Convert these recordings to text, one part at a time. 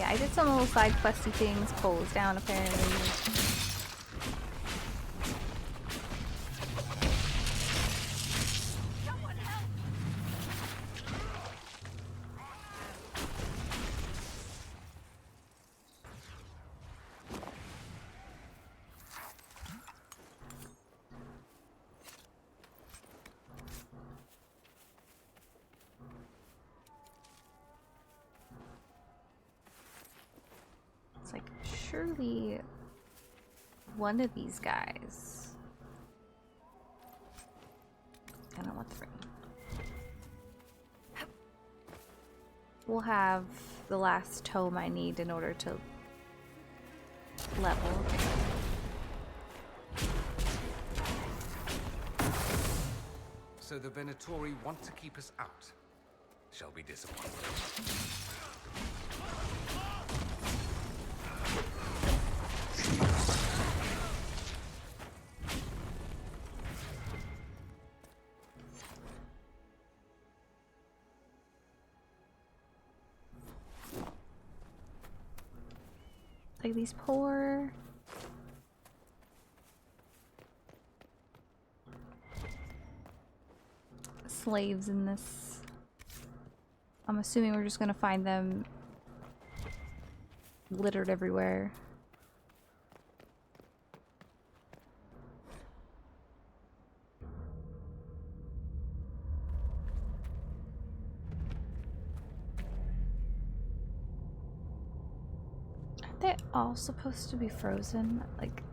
Yeah, I did some little side questy things. Cole is down apparently. It's like, surely one of these guys. I don't know what to bring. We'll have the last tome I need in order to level. So the Venatori want to keep us out. Shall be disappointed. Like these poor slaves in this. I'm assuming we're just gonna find them littered everywhere. Aren't they all supposed to be frozen? Like,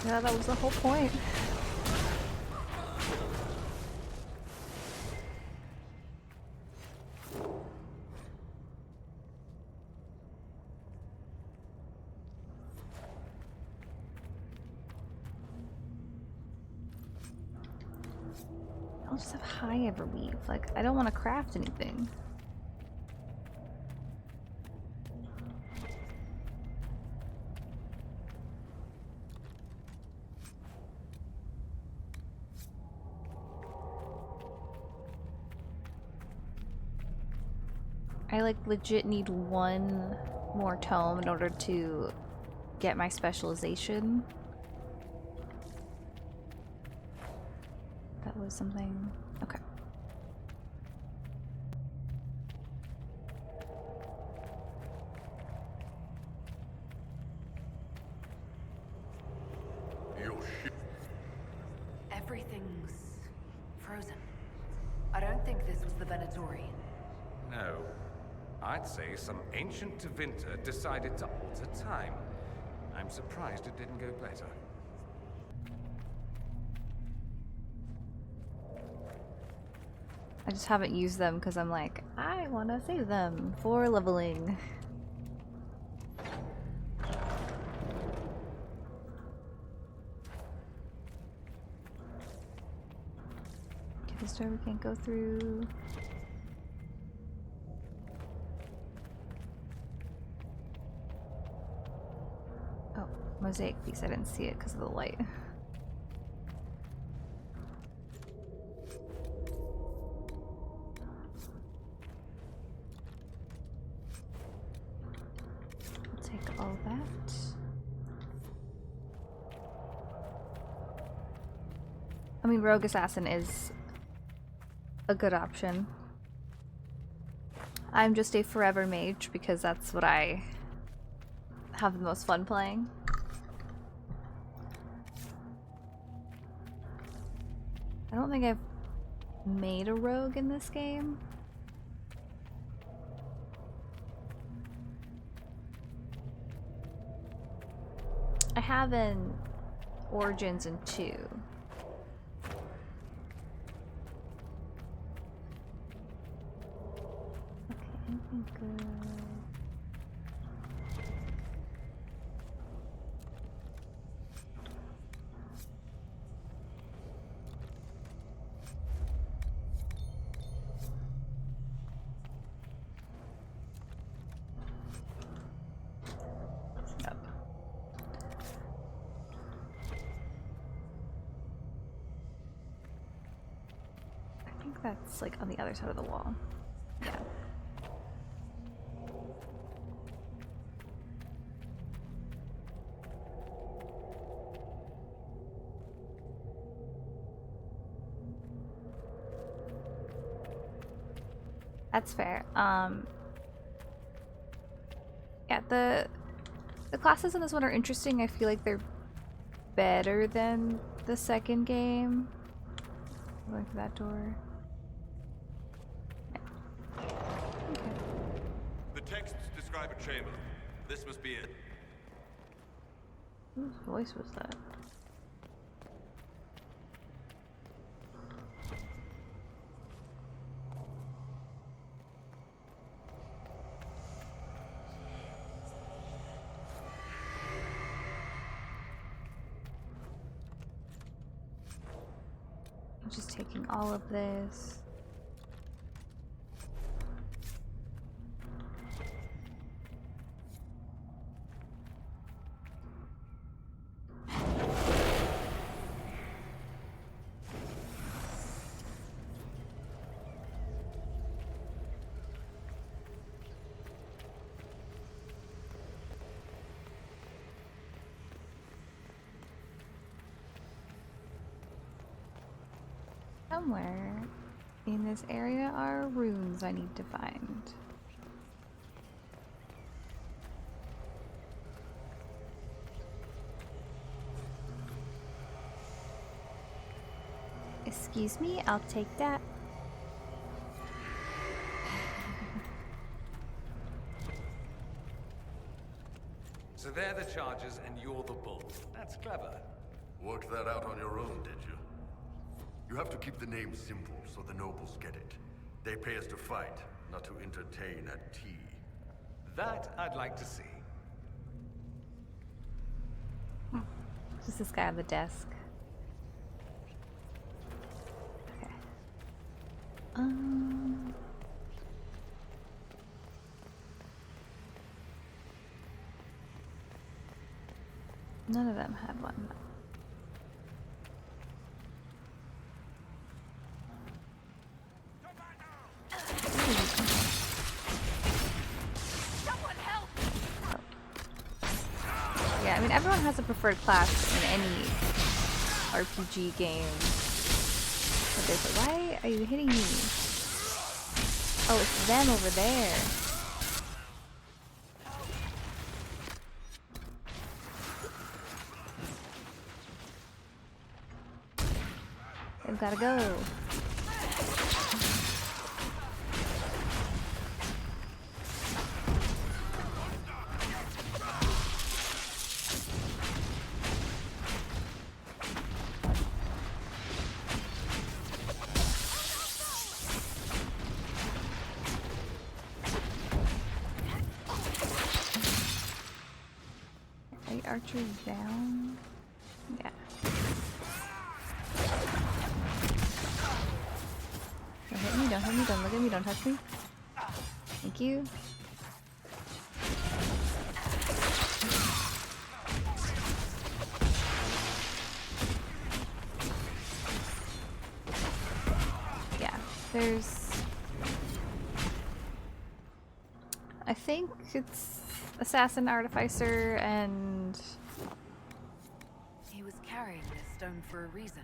yeah, that was the whole point. I'll just have high everweave. Like, I don't want to craft anything. I like legit need one more tome in order to get my specialization. That was something. Okay. Everything's frozen. I don't think this was the Venatori. No. I'd say some ancient Tevinter decided to alter time. I'm surprised it didn't go better. I just haven't used them because I'm like, I want to save them for leveling. Okay, this door we can't go through. Oh, mosaic piece. I didn't see it because of the light. All that. I mean, Rogue Assassin is a good option. I'm just a forever mage because that's what I have the most fun playing. I don't think I've made a rogue in this game. I have in Origins and 2. Okay, anything good? that's like on the other side of the wall. Yeah. That's fair. Yeah, the classes in this one are interesting. I feel like they're better than the second game. Going through that door. Yeah. Okay. The texts describe a chamber. This must be it. Whose voice was that? I'm just taking all of this. Somewhere in this area are runes I need to find. Excuse me, I'll take that. So they're the chargers and you're the bull. That's clever. Worked that out on your own, did you? You have to keep the name simple so the nobles get it. They pay us to fight, not to entertain at tea. That I'd like to see. Just this guy on the desk. Okay. None of them had one. Yeah, I mean, everyone has a preferred class in any RPG game. But there's like, why are you hitting me? Oh, it's them over there. They've gotta go. Archers down. Yeah. Don't hit me, don't hit me, don't look at me, don't touch me. Thank you. Yeah, there's... I think it's Assassin, Artificer, and... He was carrying this stone for a reason.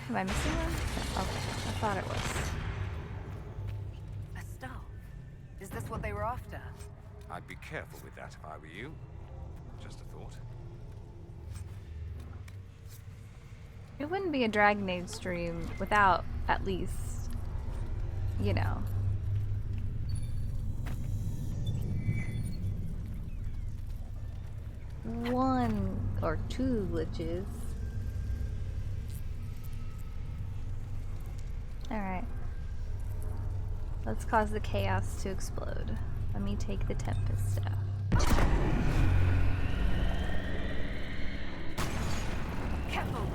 Am I missing one? Okay, I thought it was. A staff? Is this what they were after? I'd be careful with that if I were you. Just a thought. It wouldn't be a Dragon Age stream without at least, you know, one or two glitches. Alright. Let's cause the chaos to explode. Let me take the Tempest Staff. Careful!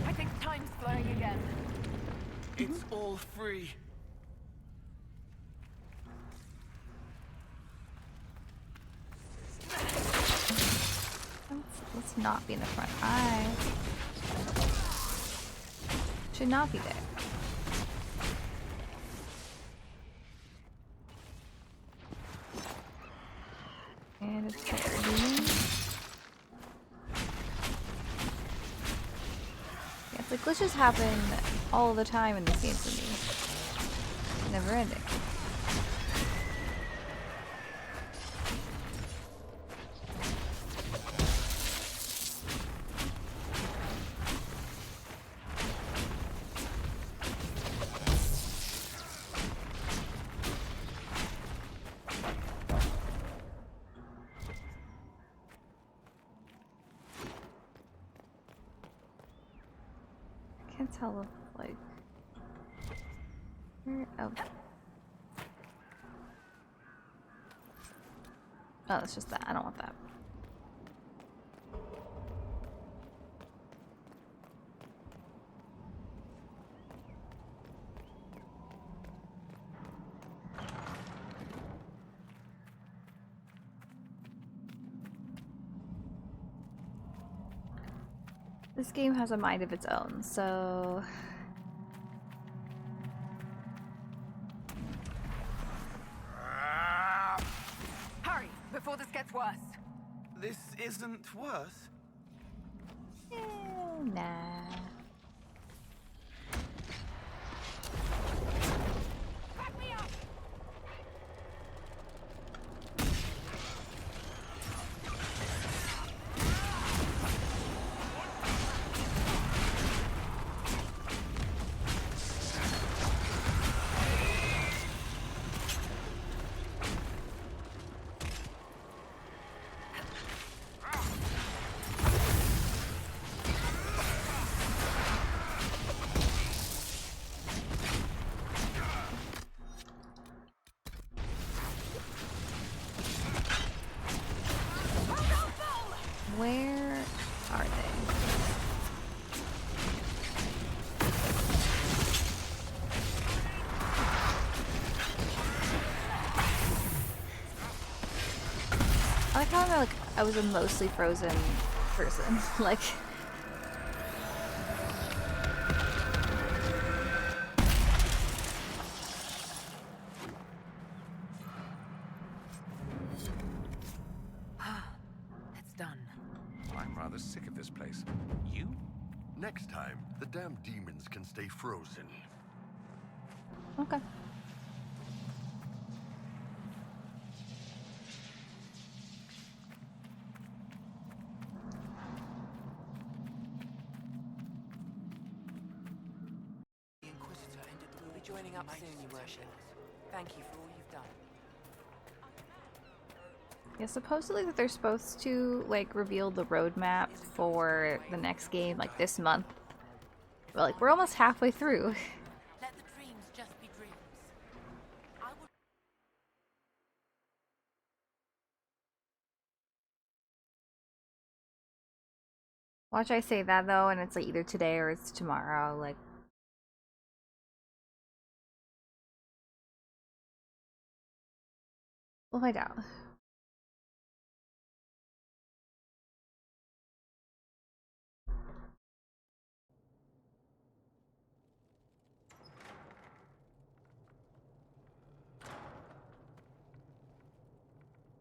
I think time's flowing again. It's all free. Let's not be in the front. I should not be there. And it's demon. Yeah, it's like glitches happen all the time in this game for me. Never ending. I can't tell if, like, where, oh. Oh, it's just that. I don't want that. This game has a mind of its own, so... Hurry, before this gets worse. This isn't worse. Nah. Back me up! Where are they? I like how I was a mostly frozen person. Like... It's done. I'm rather sick of this place. You? Next time, the damn demons can stay frozen. Okay. The Inquisitor will be joining up soon, Your Worship. Thank you for all you've done. Yeah, supposedly that they're supposed to, like, reveal the roadmap for the next game, like, this month. But, like, we're almost halfway through. Let the dreams just be dreams. I will... Watch I say that, though, and it's, like, either today or it's tomorrow, like... We'll find out.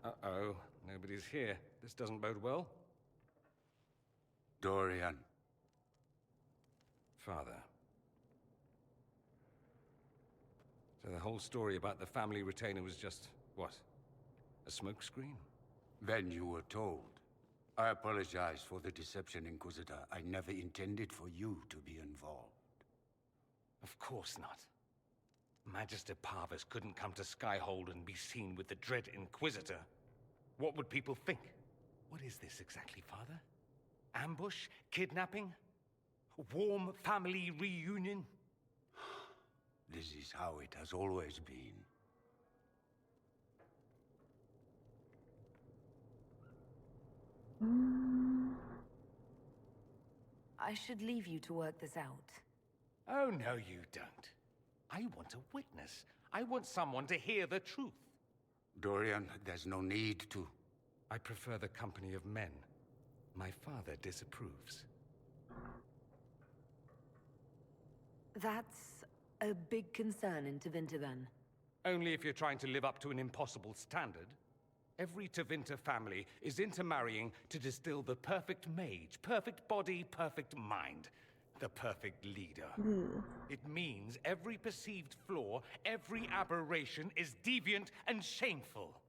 Uh-oh, nobody's here. This doesn't bode well. Dorian. Father. So the whole story about the family retainer was just, what? A smokescreen? Then you were told. I apologize for the deception, Inquisitor. I never intended for you to be involved. Of course not. Magister Parvus couldn't come to Skyhold and be seen with the dread Inquisitor. What would people think? What is this exactly, Father? Ambush? Kidnapping? Warm family reunion? This is how it has always been. I should leave you to work this out. Oh, no, you don't. I want a witness. I want someone to hear the truth. Dorian, there's no need to. I prefer the company of men. My father disapproves. That's a big concern in Tevinter, then. Only if you're trying to live up to an impossible standard. Every Tevinter family is intermarrying to distill the perfect mage, perfect body, perfect mind, the perfect leader. It means every perceived flaw, every aberration is deviant and shameful.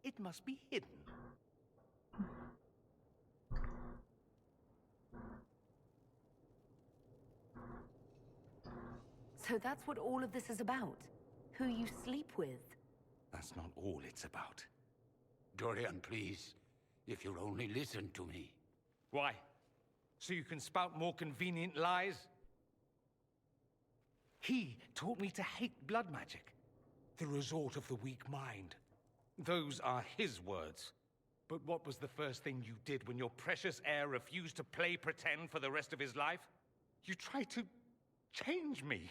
It must be hidden. So that's what all of this is about? Who you sleep with? That's not all it's about. Dorian, please. If you'll only listen to me. Why? So you can spout more convenient lies? He taught me to hate blood magic. The resort of the weak mind. Those are his words. But what was the first thing you did when your precious heir refused to play pretend for the rest of his life? You tried to change me.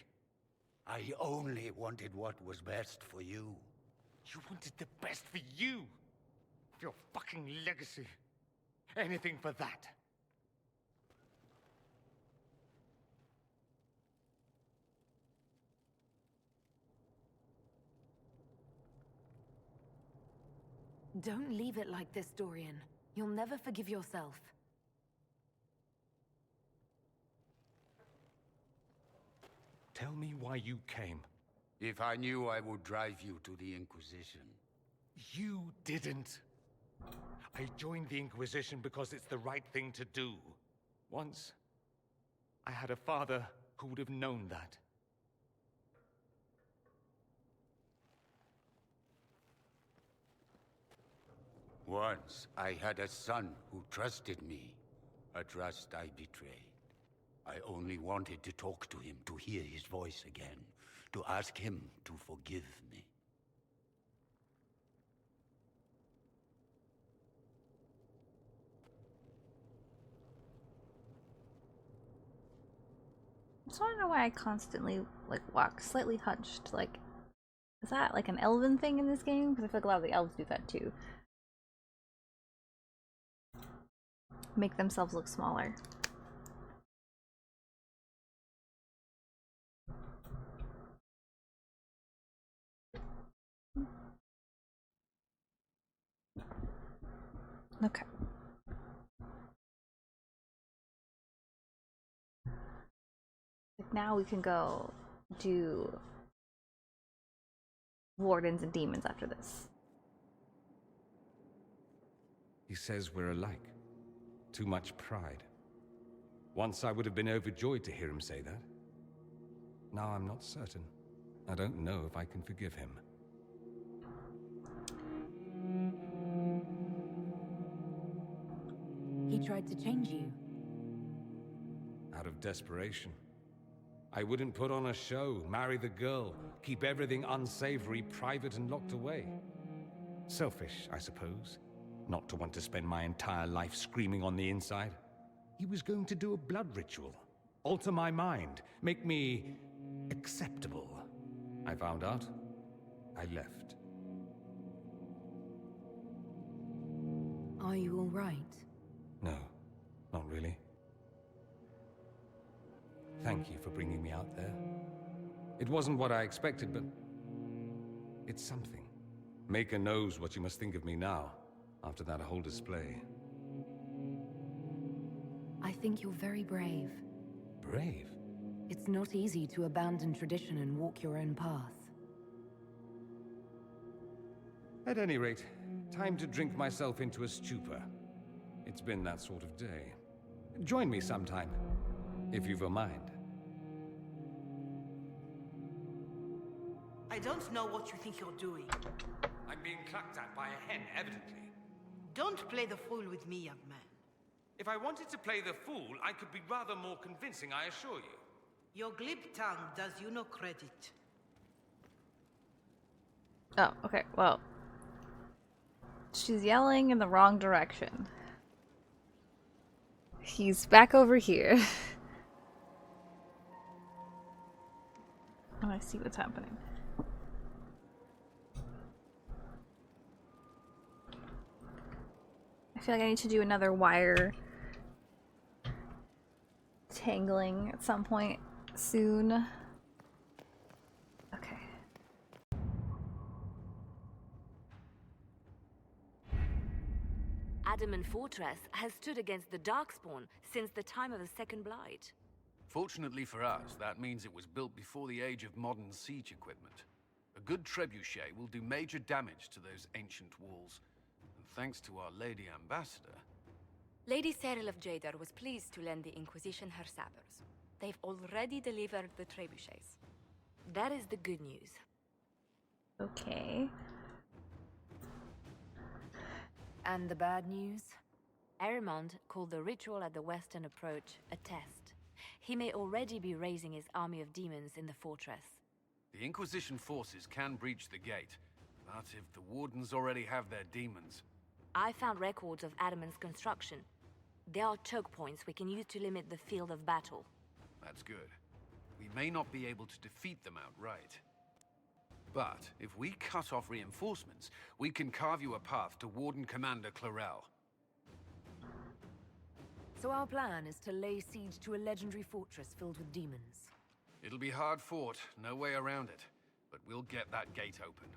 I only wanted what was best for you. You wanted the best for you. Your fucking legacy. Anything for that. Don't leave it like this, Dorian. You'll never forgive yourself. Tell me why you came. If I knew, I would drive you to the Inquisition. You didn't. I joined the Inquisition because it's the right thing to do. Once, I had a father who would have known that. Once, I had a son who trusted me. A trust I betrayed. I only wanted to talk to him, to hear his voice again, to ask him to forgive me. I just want to know why I constantly walk slightly hunched. Like, is that like an elven thing in this game? Because I feel like a lot of the elves do that too. Make themselves look smaller. Okay. Like now we can go do wardens and demons after this. He says we're alike. Too much pride. Once I would have been overjoyed to hear him say that. Now I'm not certain. I don't know if I can forgive him. He tried to change you. Out of desperation. I wouldn't put on a show, marry the girl, keep everything unsavory, private and locked away. Selfish, I suppose. Not to want to spend my entire life screaming on the inside. He was going to do a blood ritual. Alter my mind. Make me acceptable. I found out. I left. Are you all right? No, not really. Thank you for bringing me out there. It wasn't what I expected, but it's something. Maker knows what you must think of me now, after that whole display. I think you're very brave. Brave? It's not easy to abandon tradition and walk your own path. At any rate, time to drink myself into a stupor. It's been that sort of day. Join me sometime, if you've a mind. I don't know what you think you're doing. I'm being clucked at by a hen, evidently. Don't play the fool with me, young man. If I wanted to play the fool, I could be rather more convincing, I assure you. Your glib tongue does you no credit. Oh, okay, well. She's yelling in the wrong direction. He's back over here. Oh, I see what's happening. I I feel like I need to do another wire tangling at some point soon. Okay. Adamant Fortress has stood against the Darkspawn since the time of the Second Blight. Fortunately for us, that means it was built before the age of modern siege equipment. A good trebuchet will do major damage to those ancient walls. And thanks to our Lady Ambassador... Lady Cyril of Jadar was pleased to lend the Inquisition her sabers. They've already delivered the trebuchets. That is the good news. Okay. And the bad news? Adamant called the ritual at the western approach a test. He may already be raising his army of demons in the fortress. The Inquisition forces can breach the gate, but if the Wardens already have their demons... I found records of Adamant's construction. There are choke points we can use to limit the field of battle. That's good. We may not be able to defeat them outright. But if we cut off reinforcements, we can carve you a path to Warden Commander Clarel. So our plan is to lay siege to a legendary fortress filled with demons. It'll be hard fought, no way around it. But we'll get that gate open.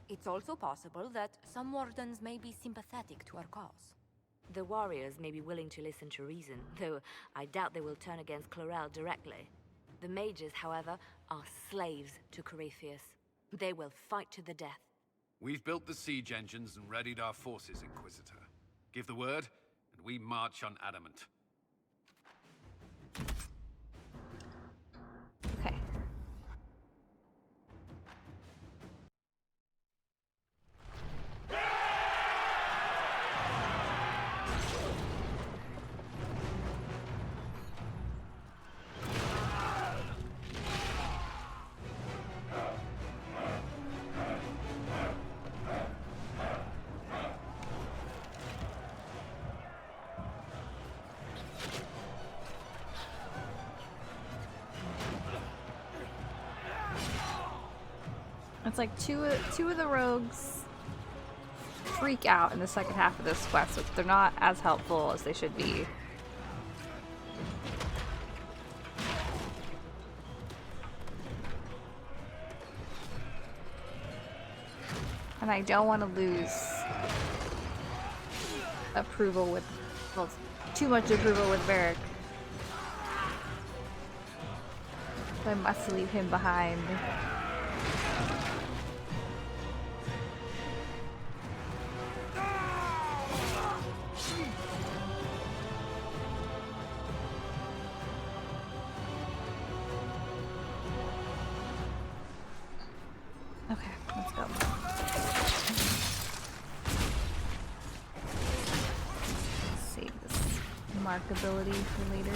It's also possible that some Wardens may be sympathetic to our cause. The warriors may be willing to listen to reason, though I doubt they will turn against Clarel directly. The mages, however, are slaves to Corypheus. They will fight to the death. We've built the siege engines and readied our forces, Inquisitor. Give the word, and we march on Adamant. Okay. It's like two of the rogues freak out in the second half of this quest, so they're not as helpful as they should be. And I don't want to lose approval with, well, too much approval with Varric. So I must leave him behind. Okay, let's go. Save this mark ability for later.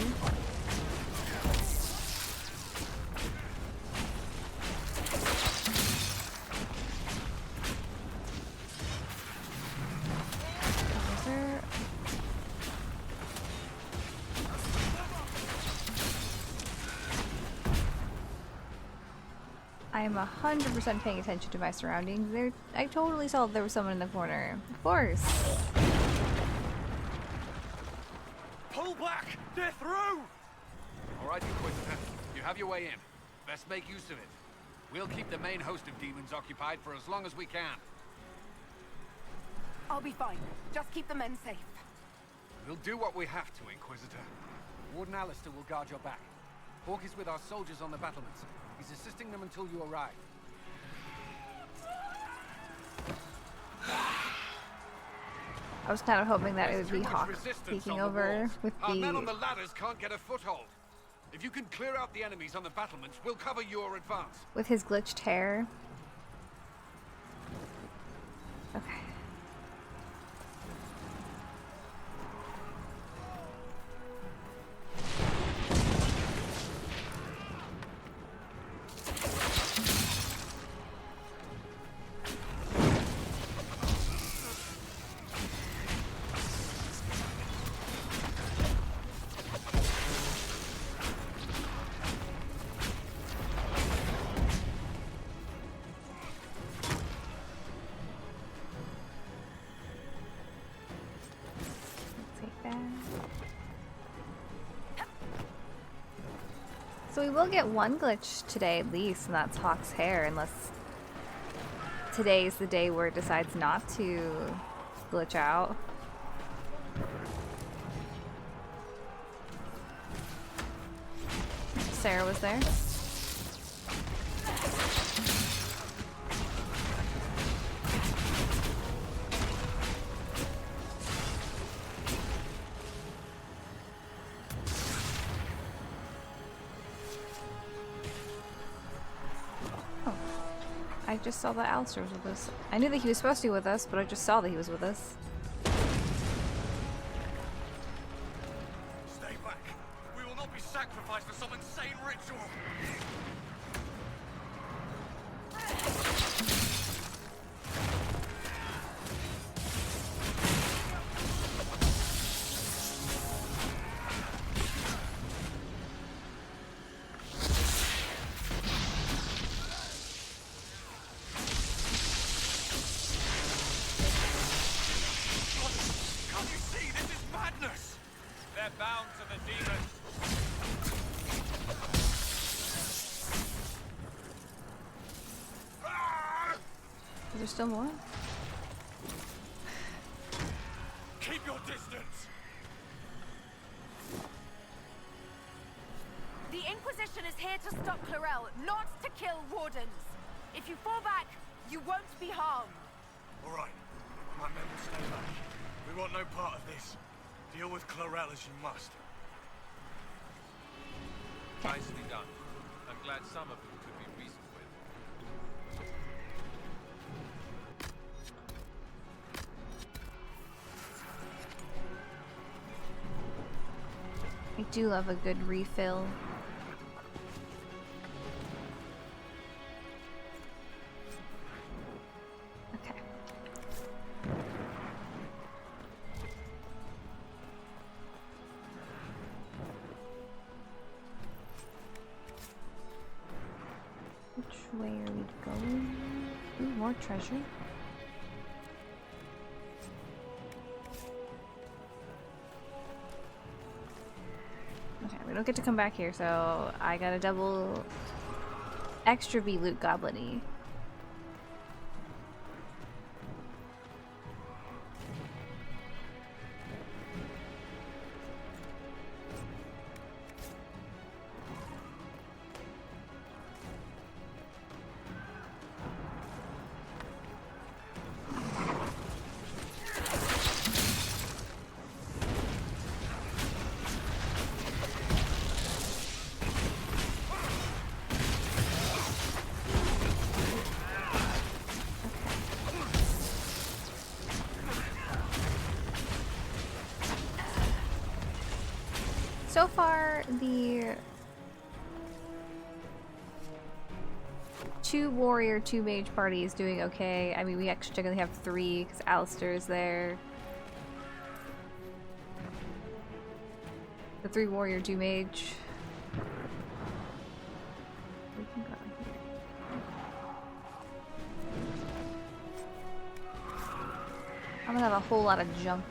I am 100% paying attention to my surroundings. I totally saw there was someone in the corner. Of course. Pull back! They're through! Alright, Inquisitor. You have your way in. Best make use of it. We'll keep the main host of demons occupied for as long as we can. I'll be fine. Just keep the men safe. We'll do what we have to, Inquisitor. Warden Alistair will guard your back. Hawk is with our soldiers on the battlements. He's assisting them until you arrive. I was kind of hoping that it would be Hawk taking over with Our men on the... the ladders can't get a foothold. If you can clear out the enemies on the battlements, we'll cover your advance. with his glitched hair. Okay. So we will get one glitch today at least, and that's Hawk's hair, unless today's the day where it decides not to glitch out. Sarah was there. I just saw that Alistair was with us. I knew that he was supposed to be with us, but I just saw that he was with us. Stay back. We will not be sacrificed for some insane ritual. Is there still more? Keep your distance. The Inquisition is here to stop Clarel, not to kill Wardens. If you fall back, you won't be harmed. All right. My men will stay back. We want no part of this. Deal with Clarel as you must. Nicely done. I'm glad some of them could be reasoned with. I do love a good refill. Okay. Which way are we going? Ooh, more treasure. Okay, we don't get to come back here, so I got a double extra V loot goblin-y. So far, the 2 warrior, 2 mage party is doing okay. I mean, we actually technically have 3 because Alistair is there. The 3 warrior, 2 mage. We can go here. I'm gonna have a whole lot of junk.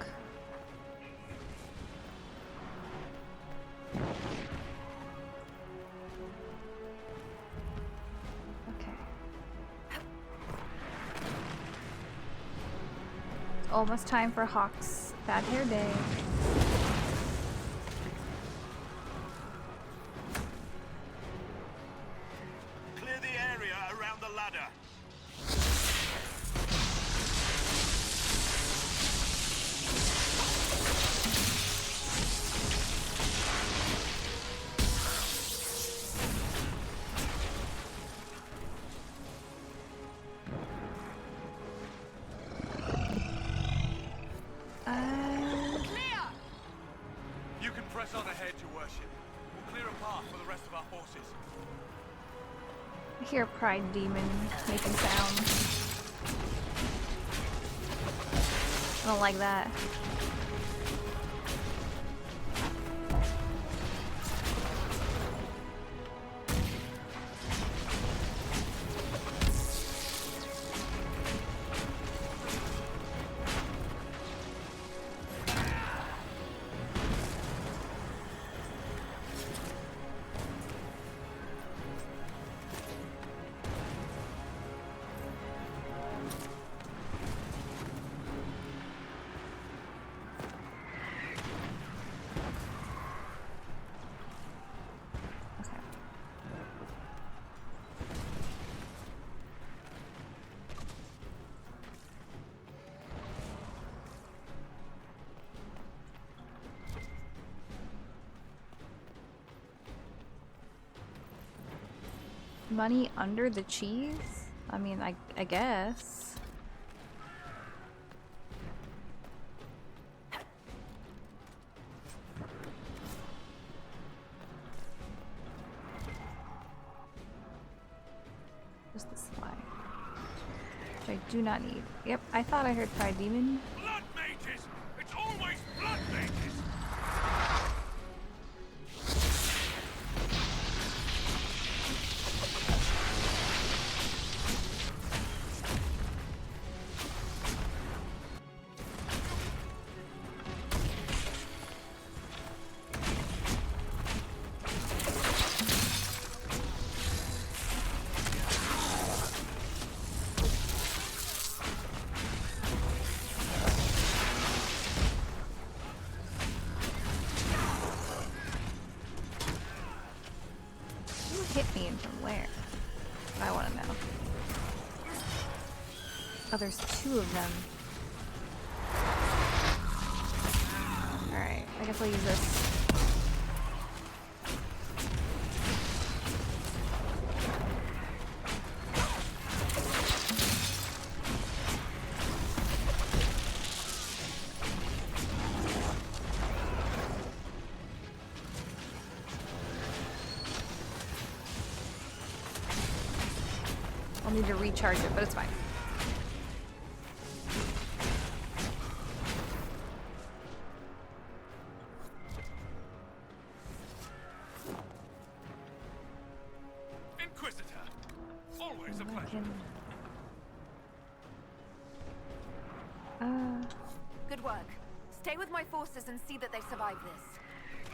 Almost time for Hawk's bad hair day. Clear the area around the ladder. You can press on ahead, your worship. We'll clear a path for the rest of our forces. I hear a pride demon making sounds. I don't like that. money under the cheese? I mean, I guess. Just the supply. Which I do not need. Yep, I thought I heard Pride Demon. Blood mages! It's always blood mages! Hit me and from where? I want to know. Oh, there's two of them. Alright, I guess I'll use this. I'll need to recharge it, but it's fine. Inquisitor! Always a pleasure. Good work. Stay with my forces and see that they survive this.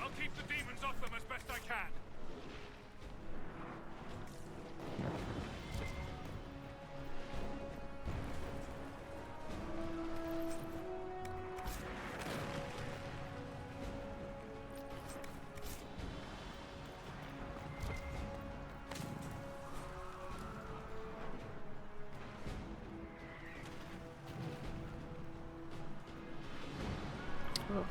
I'll keep the demons off them as best I can. Oof.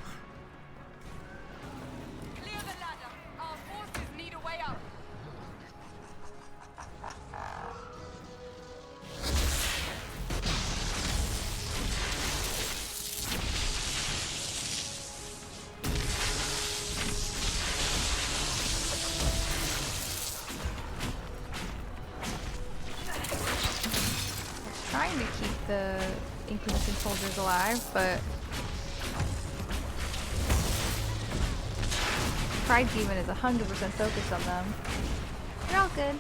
Clear the ladder. Our forces need a way up. Trying to keep the Inquisition soldiers alive, but Pride Demon is 100% focused on them. They're all good.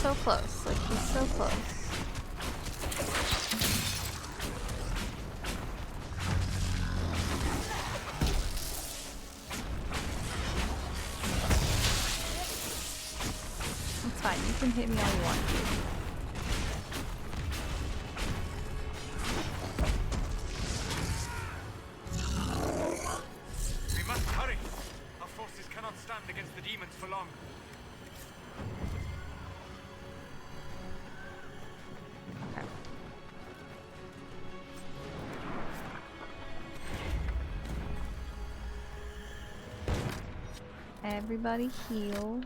So close, like he's so close. It's fine, you can hit me all you want to. We must hurry. Our forces cannot stand against the demons for long. Everybody heal.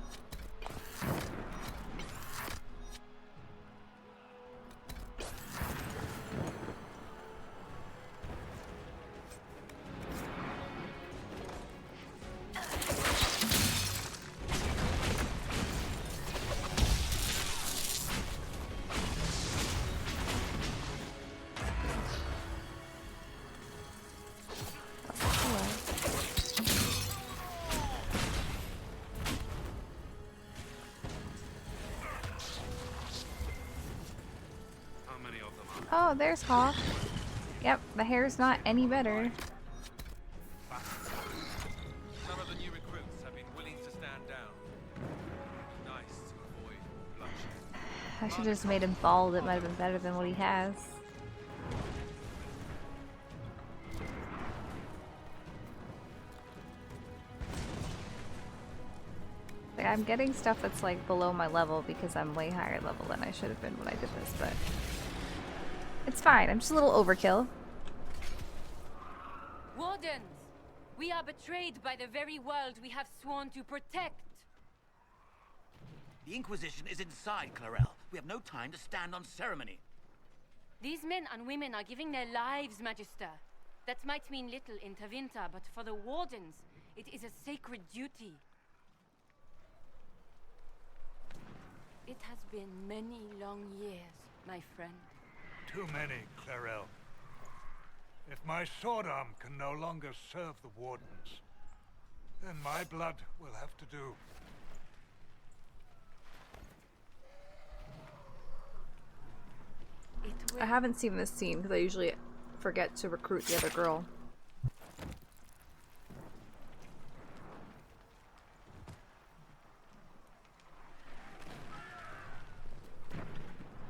Oh, there's Hawk. Yep, the hair's not any better. None I should have just made him bald. It might have been better than what he has. Like, I'm getting stuff that's like below my level because I'm way higher level than I should have been when I did this, but it's fine. I'm just a little overkill. Wardens! We are betrayed by the very world we have sworn to protect. The Inquisition is inside, Clarel. We have no time to stand on ceremony. These men and women are giving their lives, Magister. That might mean little in Tevinter, but for the Wardens, it is a sacred duty. It has been many long years, my friend. Too many, Clarel. If my sword arm can no longer serve the Wardens, then my blood will have to do. I haven't seen this scene because I usually forget to recruit the other girl.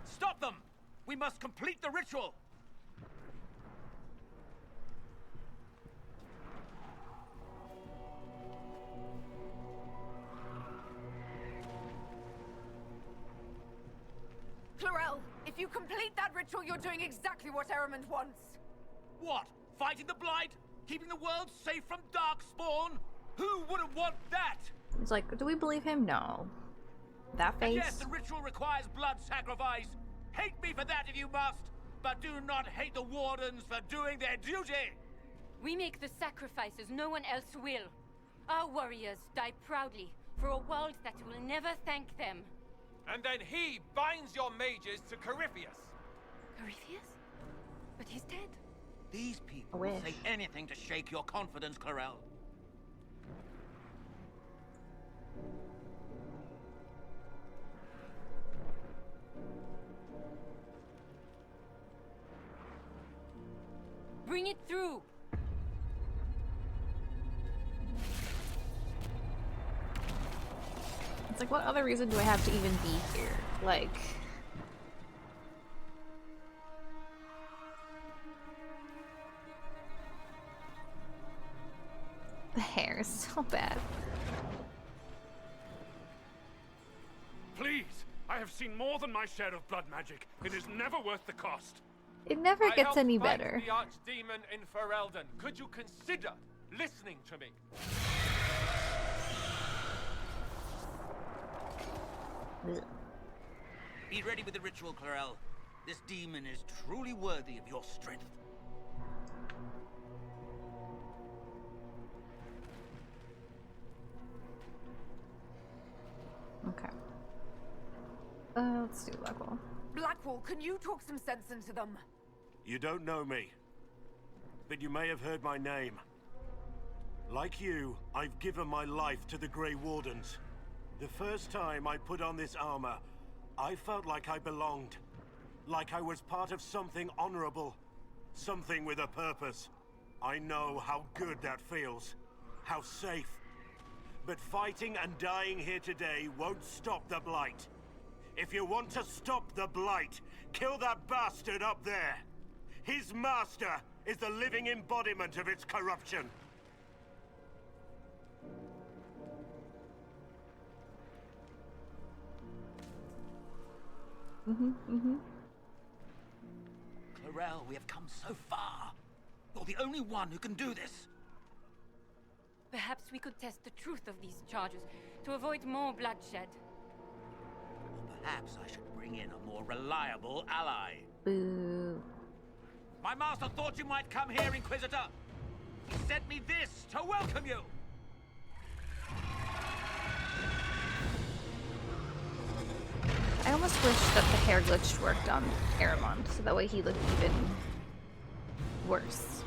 Stop them! We must complete the ritual! Clarel, if you complete that ritual, you're doing exactly what Adamant wants. What? Fighting the Blight? Keeping the world safe from Darkspawn? Who wouldn't want that? It's like, do we believe him? No. That face? Yes, the ritual requires blood sacrifice. Hate me for that if you must, but do not hate the Wardens for doing their duty. We make the sacrifices no one else will. Our warriors die proudly for a world that will never thank them. And then he binds your mages to Corypheus. Corypheus? But he's dead. These people will say anything to shake your confidence, Clarel. Bring it through! It's like, what other reason do I have to even be here? Like... The hair is so bad. Please! I have seen more than my share of blood magic. It is never worth the cost. It never gets any better. The archdemon in Ferelden. Could you consider listening to me? Be ready with the ritual, Clarel. This demon is truly worthy of your strength. Okay. Let's do Blackwall. Blackwall, can you talk some sense into them? You don't know me, but you may have heard my name. Like you, I've given my life to the Grey Wardens. The first time I put on this armor, I felt like I belonged. Like I was part of something honorable. Something with a purpose. I know how good that feels. How safe. But fighting and dying here today won't stop the Blight. If you want to stop the Blight, kill that bastard up there. His master is the living embodiment of its corruption. Clarel, we have come so far. You're the only one who can do this. Perhaps we could test the truth of these charges to avoid more bloodshed. Or perhaps I should bring in a more reliable ally. Boo. My master thought you might come here, Inquisitor. He sent me this to welcome you. I almost wish that the hair glitch worked on Adamant, so that way he looked even worse.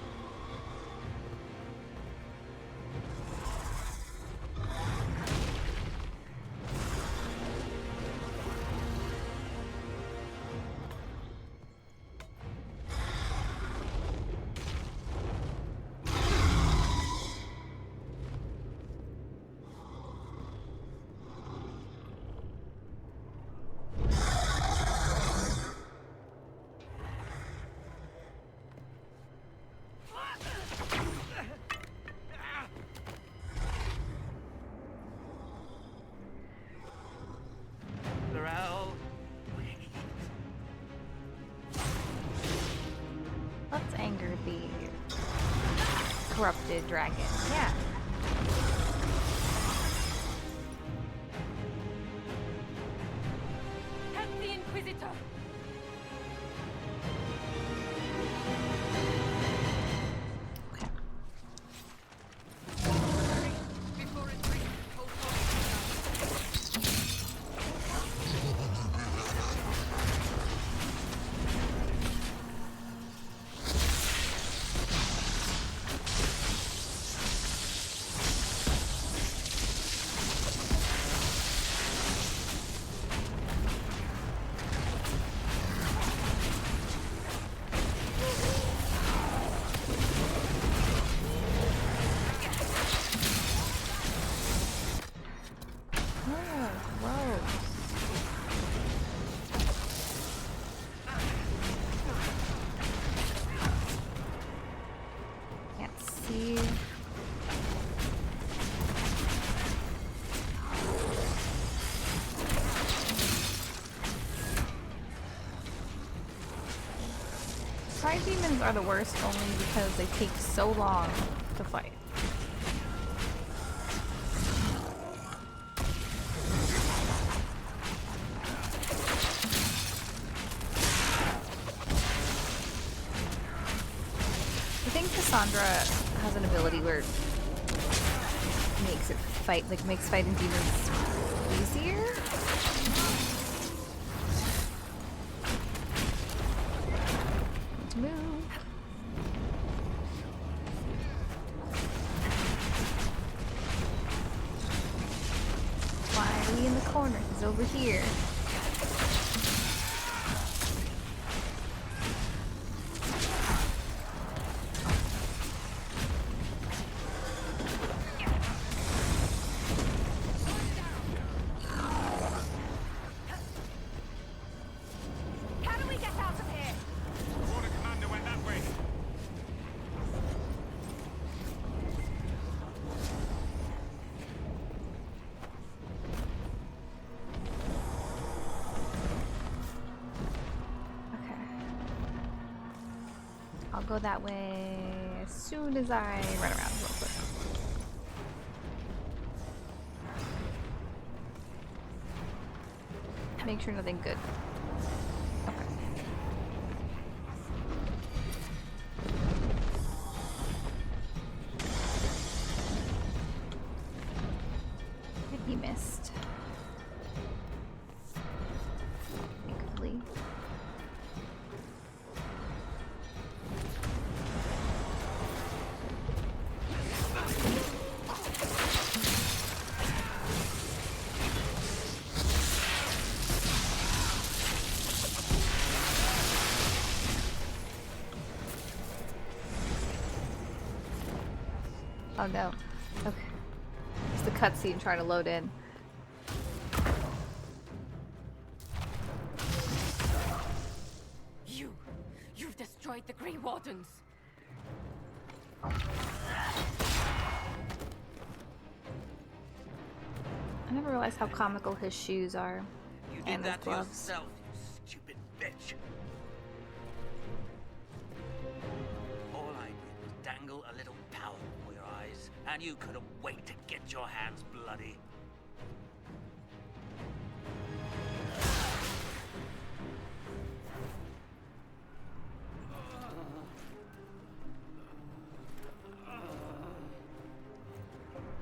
the corrupted dragon. Yeah. Help the Inquisitor! Fire demons are the worst only because they take so long to fight. I think Cassandra has an ability where it makes fighting demons easier. Need to move. Why are we in the corner? He's over here. I'll go that way as soon as I run around real quick. Make sure nothing good. Okay. He missed. Thankfully. Oh no. Okay. It's the cutscene trying to load in. You've destroyed the Grey Wardens. I never realized how comical his shoes are. You And did his that to gloves. yourself, you stupid bitch. All I did was dangle a little power before your eyes, and you couldn't wait to get your hands bloody.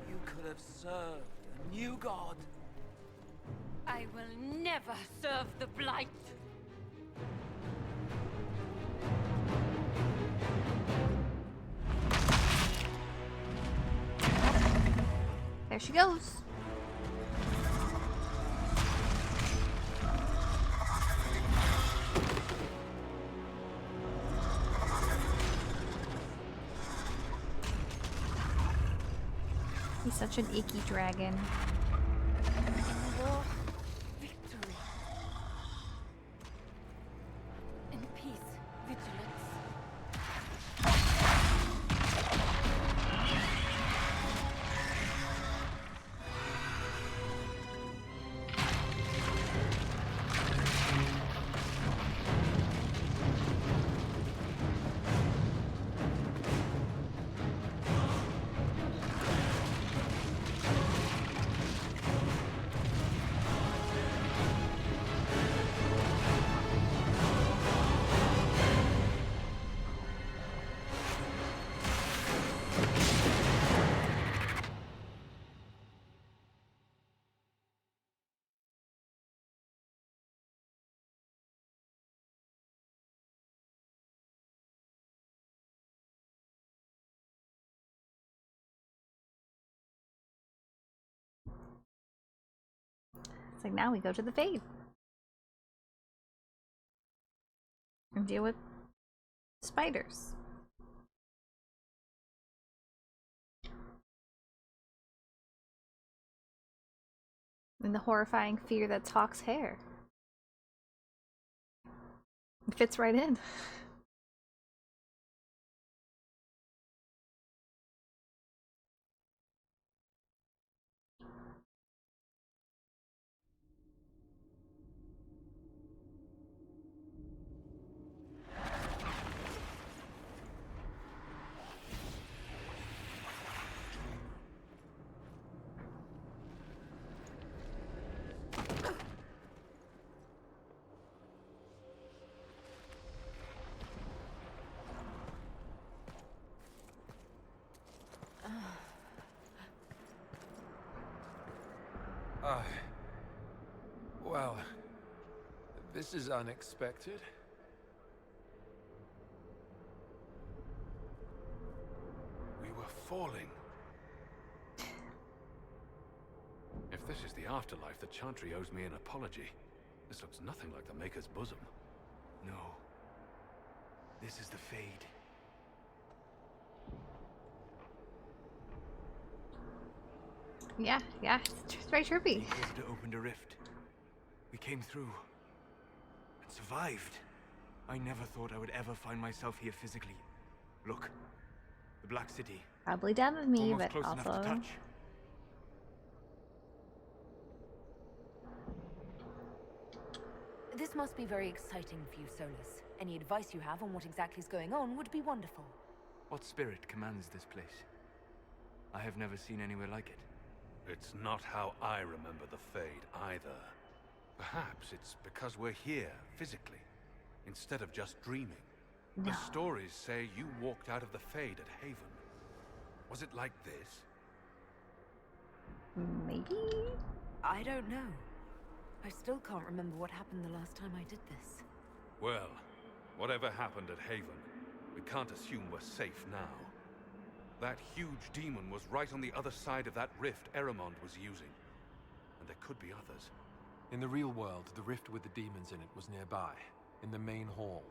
You could have served a new god. I will never serve the Blight. There she goes. He's such an icky dragon. War, victory. In peace, vigilance. It's like now we go to the Fade. And deal with spiders. And the horrifying fear that's Hawk's hair. It fits right in. Well, this is unexpected. We were falling. If this is the afterlife, the Chantry owes me an apology. This looks nothing like the Maker's bosom. No. This is the Fade. Yeah, it's very trippy. The Inquisitor opened a rift. We came through. And survived. I never thought I would ever find myself here physically. Look. The Black City. Probably done with me, Almost but close enough to also... touch. This must be very exciting for you, Solus. Any advice you have on what exactly is going on would be wonderful. What spirit commands this place? I have never seen anywhere like it. It's not how I remember the Fade, either. Perhaps it's because we're here, physically, instead of just dreaming. No. The stories say you walked out of the Fade at Haven. Was it like this? Maybe? I don't know. I still can't remember what happened the last time I did this. Well, whatever happened at Haven, we can't assume we're safe now. That huge demon was right on the other side of that rift Adamant was using. And there could be others. In the real world, the rift with the demons in it was nearby, in the main hall.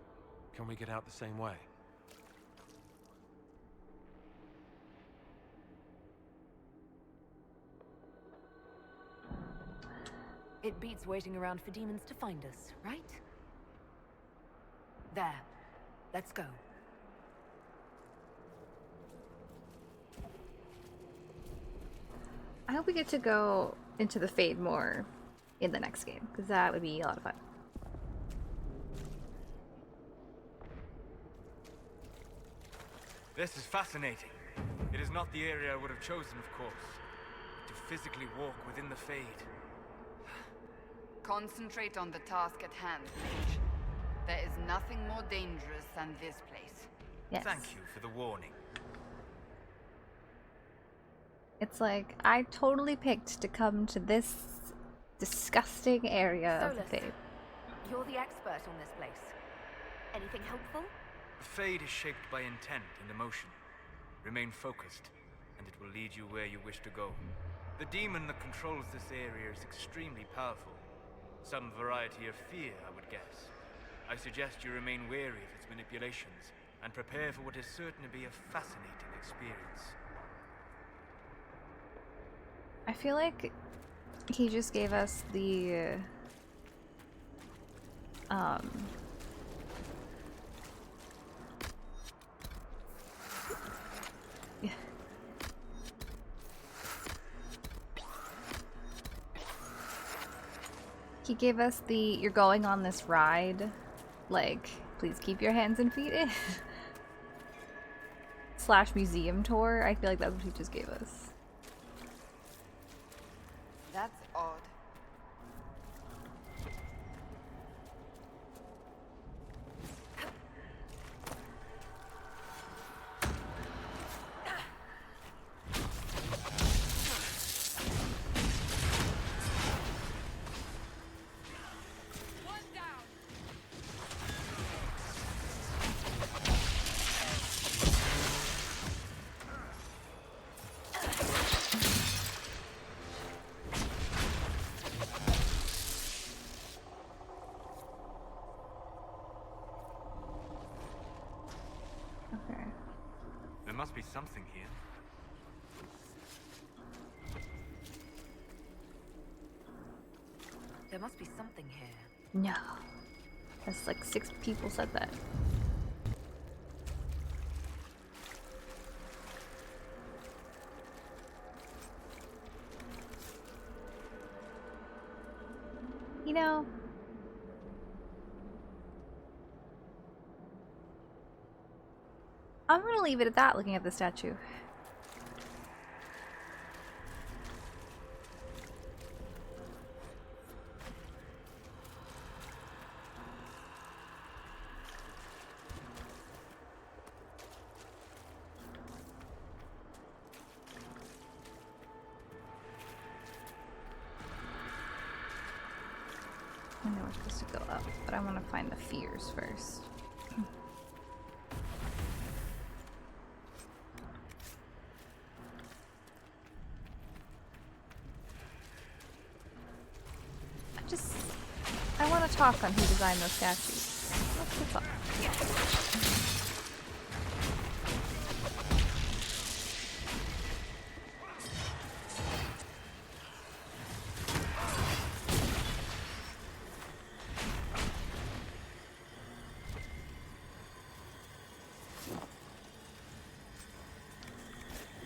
Can we get out the same way? It beats waiting around for demons to find us, right? There. Let's go. I hope we get to go into the Fade more in the next game, because that would be a lot of fun. This is fascinating. It is not the area I would have chosen, of course. To physically walk within the Fade. Concentrate on the task at hand, Mage. There is nothing more dangerous than this place. Yes. Thank you for the warning. It's like, I totally picked to come to this disgusting area of the Solus, Fade. you're the expert on this place. Anything helpful? The Fade is shaped by intent and emotion. Remain focused, and it will lead you where you wish to go. The demon that controls this area is extremely powerful. Some variety of fear, I would guess. I suggest you remain wary of its manipulations, and prepare for what is certain to be a fascinating experience. I feel like he just gave us the yeah. He gave us the you're going on this ride, like, please keep your hands and feet in / museum tour. I feel like that's what he just gave us. That's odd. must be something here. There must be something here. No. That's like 6 people said that. You know, I'm gonna leave it at that looking at the statue. I know we're supposed to go up, but I want to find the fears first. I want to talk on who designed those statues. Let's talk.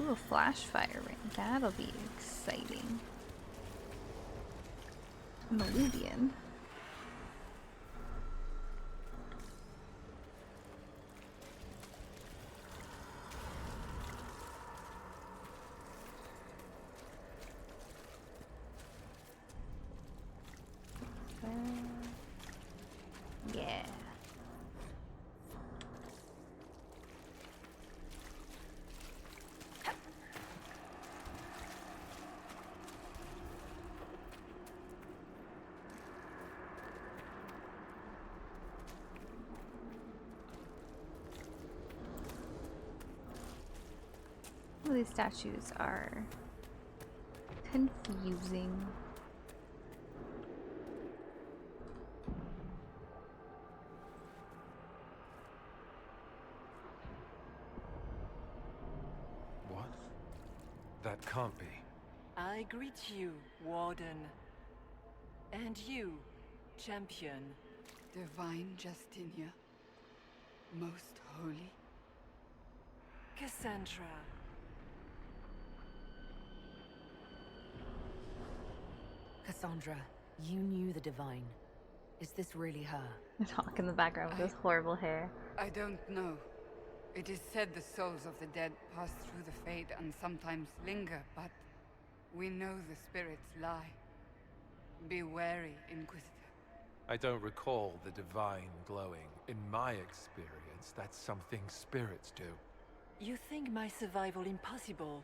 Ooh, a flash fire ring. That'll be exciting. Maludian. Yeah. Some of these statues are confusing. What? That can't be. I greet you, Warden. And you, Champion. Divine Justinia. Most holy. Cassandra. Cassandra, you knew the Divine. Is this really her? The talk in the background with this horrible hair. I don't know. It is said the souls of the dead pass through the Fade and sometimes linger, but we know the spirits lie. Be wary, Inquisitor. I don't recall the Divine glowing. In my experience, that's something spirits do. You think my survival impossible,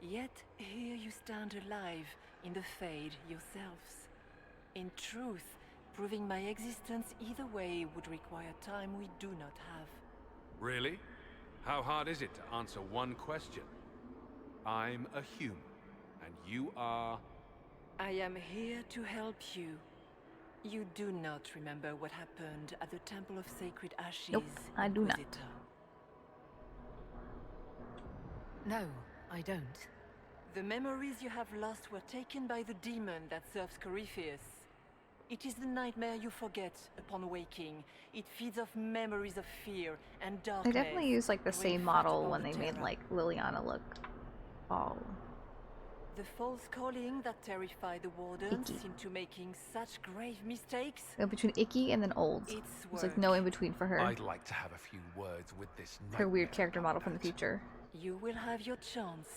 yet here you stand alive in the Fade yourselves. In truth, proving my existence either way would require time we do not have. Really? How hard is it to answer one question? I'm a human, and you are... I am here to help you. You do not remember what happened at the Temple of Sacred Ashes? Nope, I do not. Inquisitor. No, I don't. The memories you have lost were taken by the demon that serves Corypheus. It is the nightmare you forget upon waking. It feeds off memories of fear and They darkness. definitely used like the same model when they made like Liliana look all The false calling that terrified the Wardens icky. into making such grave mistakes. Between icky and then old. There's like no in between for her. I'd like to have a few words with this Her weird character model from the future. You will have your chance,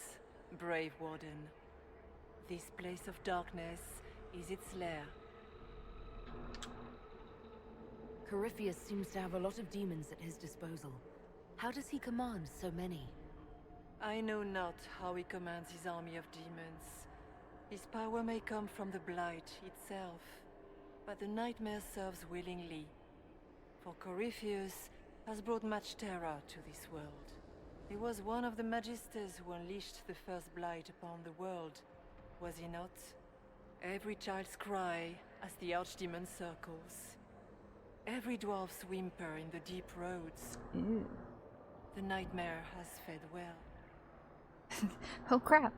brave Warden. This place of darkness is its lair. Corypheus seems to have a lot of demons at his disposal. How does he command so many? I know not how he commands his army of demons. His power may come from the Blight itself, but the nightmare serves willingly. For Corypheus has brought much terror to this world. He was one of the Magisters who unleashed the first Blight upon the world, was he not? Every child's cry as the Archdemon circles. Every dwarf's whimper in the deep roads. Ooh. The nightmare has fed well. Oh crap.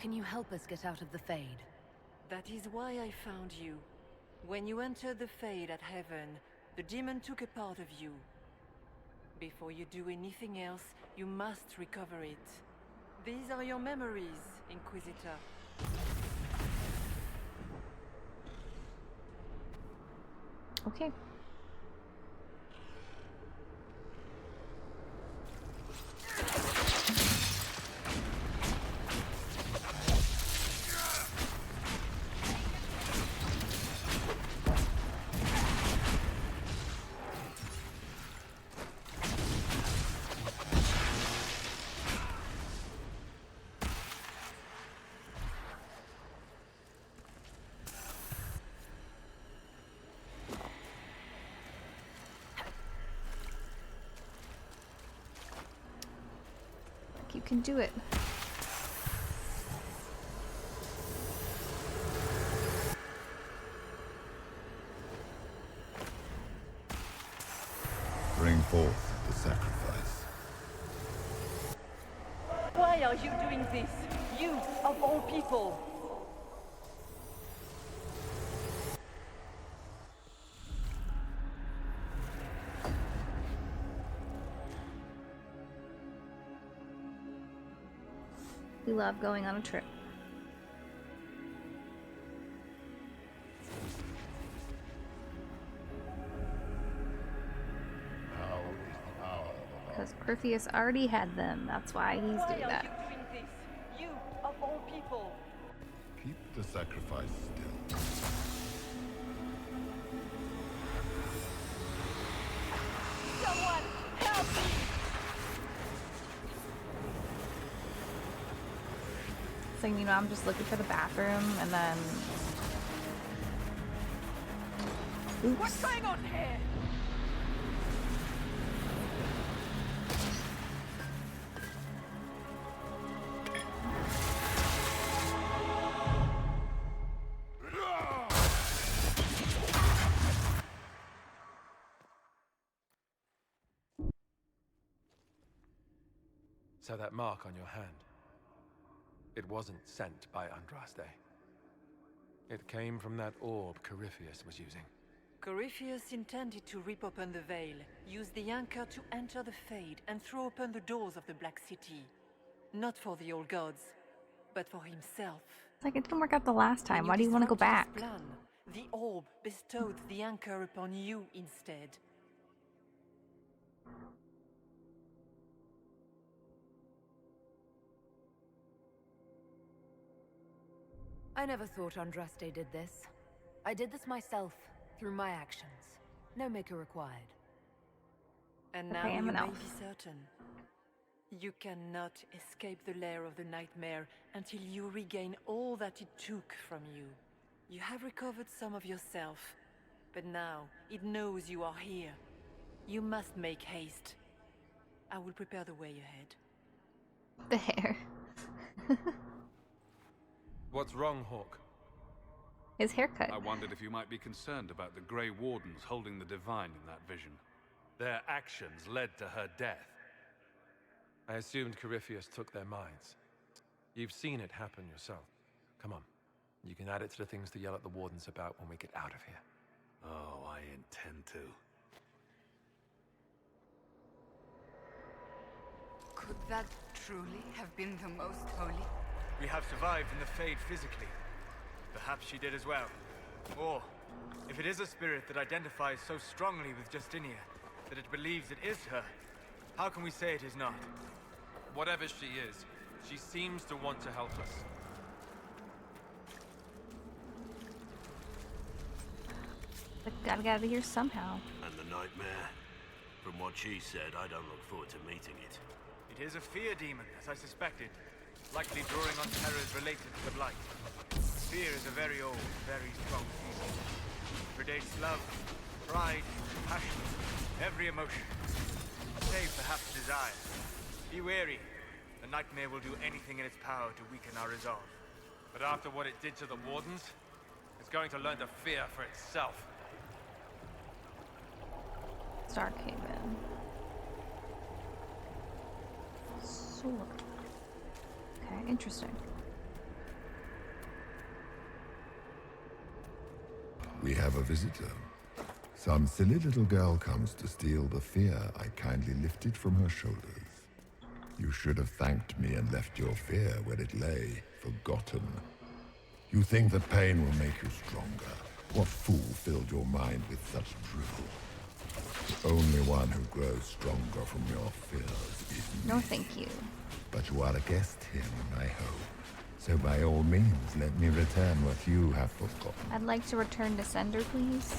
Can you help us get out of the Fade? That is why I found you. When you entered the Fade at Heaven, the demon took a part of you. Before you do anything else, you must recover it. These are your memories, Inquisitor. Okay. You can do it. Bring forth the sacrifice. Why are you doing this? You, of all people! We love going on a trip. Because Perseus already had them. That's why he's doing that. Why are you doing this? You, of all people! Keep the sacrifice still. Someone, help me! It's like, you know, I'm just looking for the bathroom and then... Oops. What's going on here? So that mark on your hand, it wasn't sent by Andraste. It came from that orb Corypheus was using. Corypheus intended to rip open the veil, use the anchor to enter the Fade, and throw open the doors of the Black City. Not for the old gods, but for himself. It's like, it didn't work out the last time. Why do you want to go disrupted back? his plan, the orb bestowed the anchor upon you instead. I never thought Andraste did this. I did this myself, through my actions. No maker required. And Okay, now I'm you an may elf. be certain. You cannot escape the lair of the nightmare until you regain all that it took from you. You have recovered some of yourself, but now it knows you are here. You must make haste. I will prepare the way ahead. The hair. What's wrong, Hawk? His haircut. I wondered if you might be concerned about the Grey Wardens holding the Divine in that vision. Their actions led to her death. I assumed Corypheus took their minds. You've seen it happen yourself. Come on. You can add it to the things to yell at the Wardens about when we get out of here. Oh, I intend to. Could that truly have been the most holy? We have survived in the Fade physically. Perhaps she did as well. Or, if it is a spirit that identifies so strongly with Justinia, that it believes it is her, how can we say it is not? Whatever she is, she seems to want to help us. But gotta get out of here somehow. And the nightmare? From what she said, I don't look forward to meeting it. It is a fear demon, as I suspected, likely drawing on terrors related to the Blight. Fear is a very old, very strong feeling. It predates love, pride, passion, every emotion. Save perhaps desire. Be wary. The nightmare will do anything in its power to weaken our resolve. But after what it did to the Wardens, it's going to learn to fear for itself. Starkhaven. sword. Okay, interesting. We have a visitor. Some silly little girl comes to steal the fear I kindly lifted from her shoulders. You should have thanked me and left your fear where it lay, forgotten. You think that pain will make you stronger. What fool filled your mind with such drivel? The only one who grows stronger from your fears is me. No, thank you. But you are a guest here, I hope. So by all means, let me return what you have forgotten. I'd like to return to sender, please.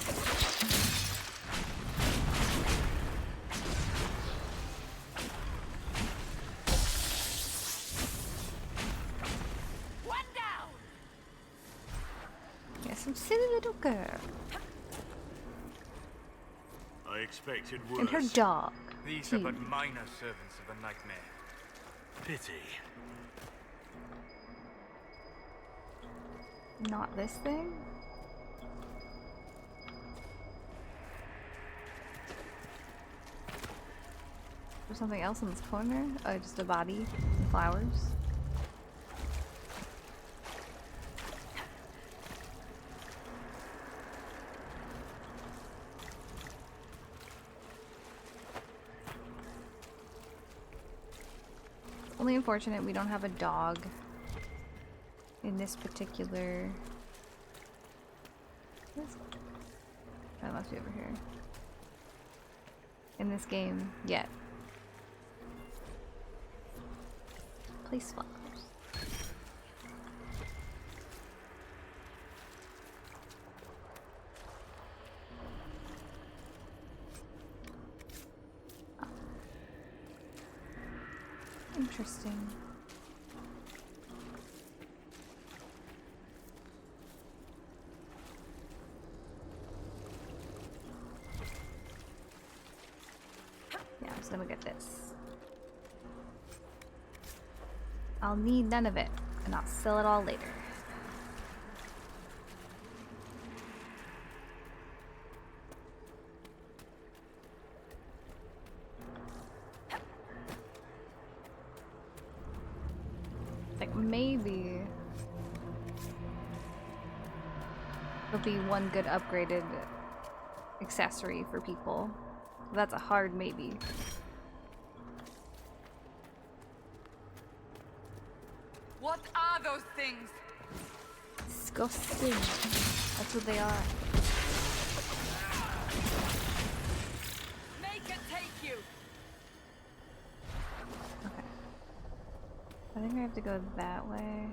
One down. Yeah, some silly little girl. I expected worse. And her dog. These are but minor servants of the nightmare. Pity. Not this thing? There's something else in this corner? Oh, just a body. Flowers. Only unfortunate we don't have a dog in this particular... That must be over here. In this game, yet. Place flowers. Oh. Interesting. Let me get this. I'll need none of it, and I'll sell it all later. Like maybe there'll be one good upgraded accessory for people. That's a hard maybe. What are those things? Disgusting. That's what they are. Make it take you. Okay. I think I have to go that way.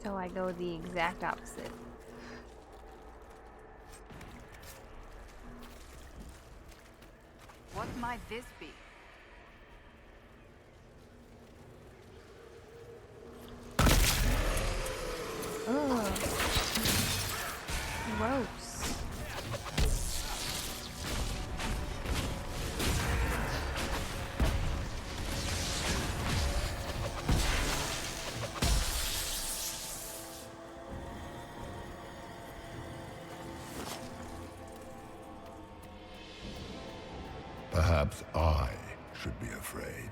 So I go the exact opposite. What might this be? Ugh. Gross. Perhaps I should be afraid,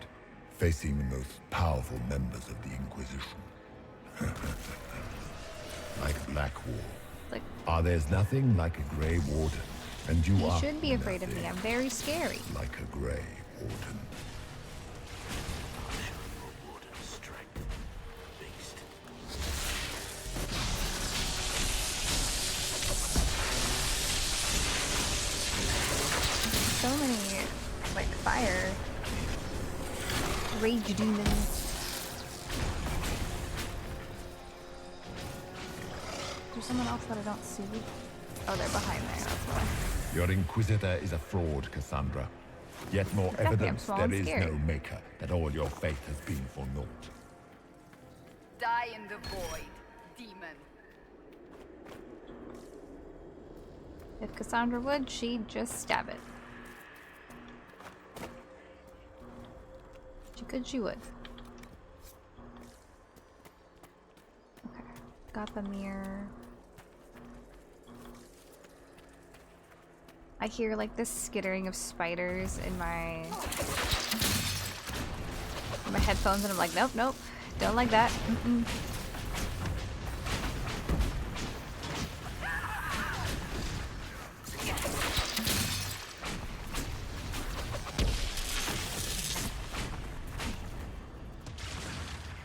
facing the most powerful members of the Inquisition. Like Blackwall. Like, there's nothing like a Grey Warden, and you are should be afraid of me. I'm very scary. like a Grey Warden. So many, like, fire. Rage demons. There's someone else that I don't see. Oh, they're behind there, that's why. Your Inquisitor is a fraud, Cassandra. Yet more Exactly, I'm evidence small there and is scary. no maker, that all your faith has been for naught. Die in the void, demon. If Cassandra would, she'd just stab it. She could, she would. Okay, got the mirror. I hear like this skittering of spiders in my headphones, and I'm like, nope, nope, don't like that. Mm-mm.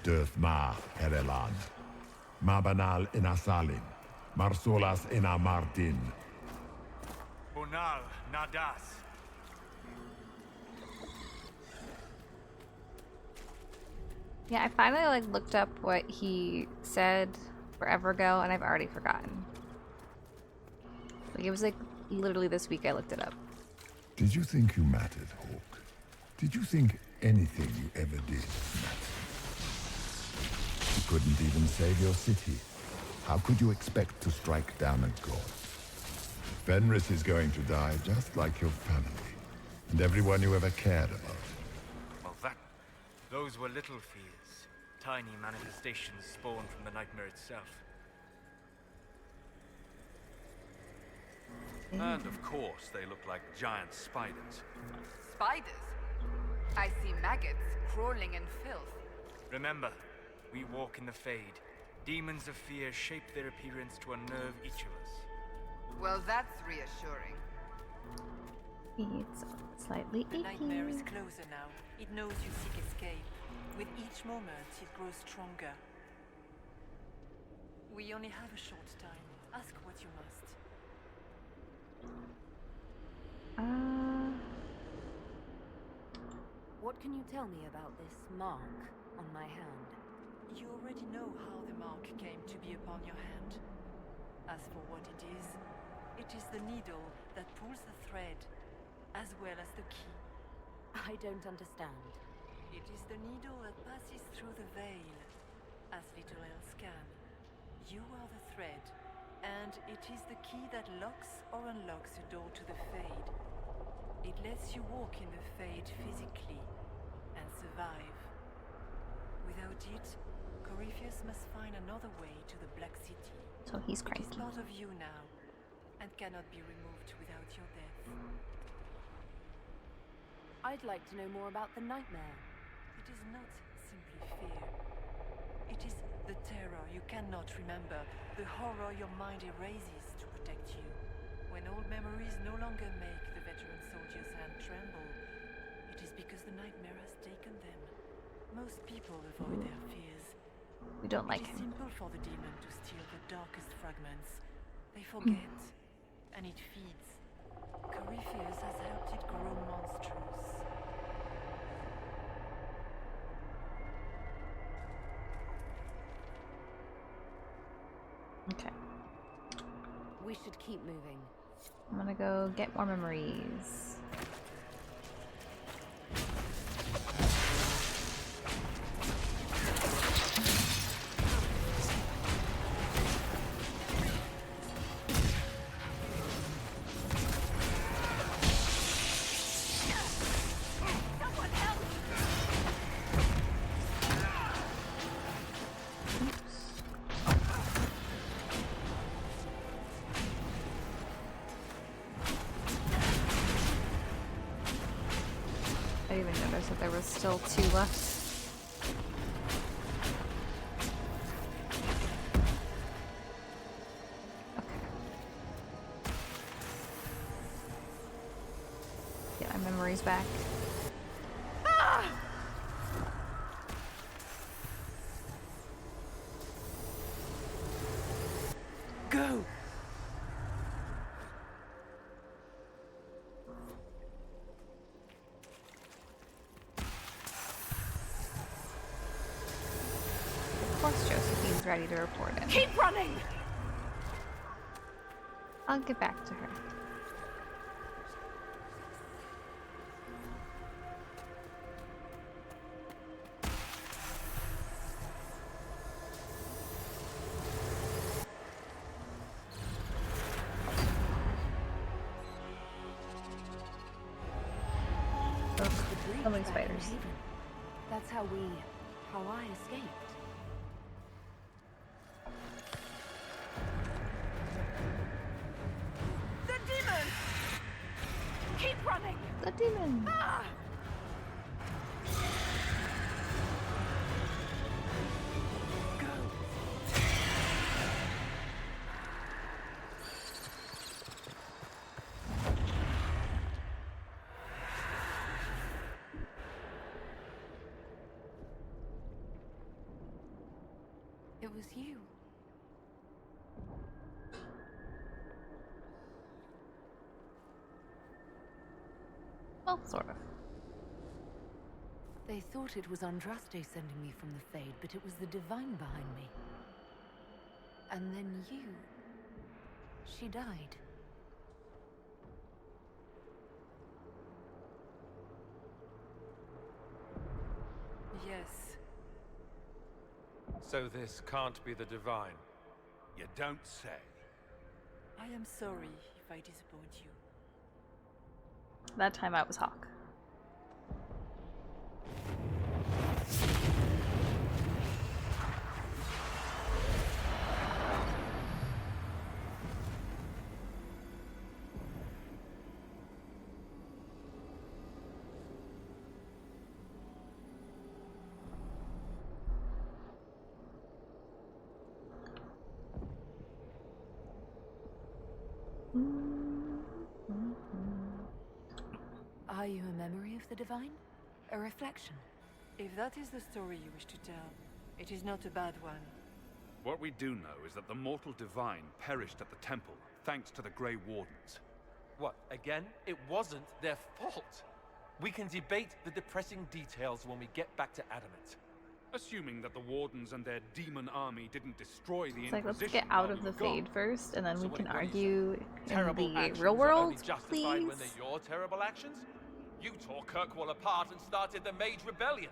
Döth ma Erelan. Mabanal inasalin. Marsolas ina Martin. Bonal Nadas. Yeah, I finally like looked up what he said forever ago, and I've already forgotten. Like, it was like literally this week I looked it up. Did you think you mattered, Hawk? Did you think anything you ever did mattered? You couldn't even save your city. How could you expect to strike down a god? Fenris is going to die just like your family, and everyone you ever cared about. Well, those were little fears. Tiny manifestations spawned from the nightmare itself. And of course, they look like giant spiders. Spiders? I see maggots crawling in filth. Remember, we walk in the Fade. Demons of fear shape their appearance to unnerve each of us. Well, that's reassuring. It's slightly The icky. nightmare is closer now. It knows you seek escape. With each moment, it grows stronger. We only have a short time. Ask what you must. What can you tell me about this mark on my hand? You already know how the mark came to be upon your hand. As for what it is the needle that pulls the thread, as well as the key. I don't understand. It is the needle that passes through the veil, as little else can. You are the thread, and it is the key that locks or unlocks the door to the Fade. It lets you walk in the Fade physically, and survive. Without it, Corypheus must find another way to the Black City. So he's It cranky. is part of you now, and cannot be removed without your death. I'd like to know more about the nightmare. It is not simply fear. It is the terror you cannot remember, the horror your mind erases to protect you. When old memories no longer make the veteran soldier's hand tremble, it is because the nightmare has taken them. Most people avoid their fears. We don't like It is him. simple for the demon to steal the darkest fragments. They forget, and it feeds. Corypheus has helped it grow monstrous. Okay. We should keep moving. I'm gonna go get more memories. I didn't even notice that there was still 2 left. Get my memories back. Go! Of course Josephine's ready to report in. Keep running! I'll get back to her. The Killing spiders. That's how I escaped. The demon! running! The demon! Ah! It was you. Well, sort of. They thought it was Andraste sending me from the Fade, but it was the Divine behind me. And then you... She died. Yes. So this can't be the Divine. You don't say. I am sorry if I disappoint you. That time I was Hawk. Are you a memory of the Divine? A reflection? If that is the story you wish to tell, it is not a bad one. What we do know is that the mortal divine perished at the temple, thanks to the Grey Wardens. What, again? It wasn't their fault. We can debate the depressing details when we get back to Adamant. Assuming that the Wardens and their demon army didn't destroy the It's like, Inquisition. let's get out while of we the were gone. Fade first, and then So we what can do you argue say? in Terrible the actions real are world, only justified please. when they're your terrible actions? You tore Kirkwall apart and started the Mage Rebellion.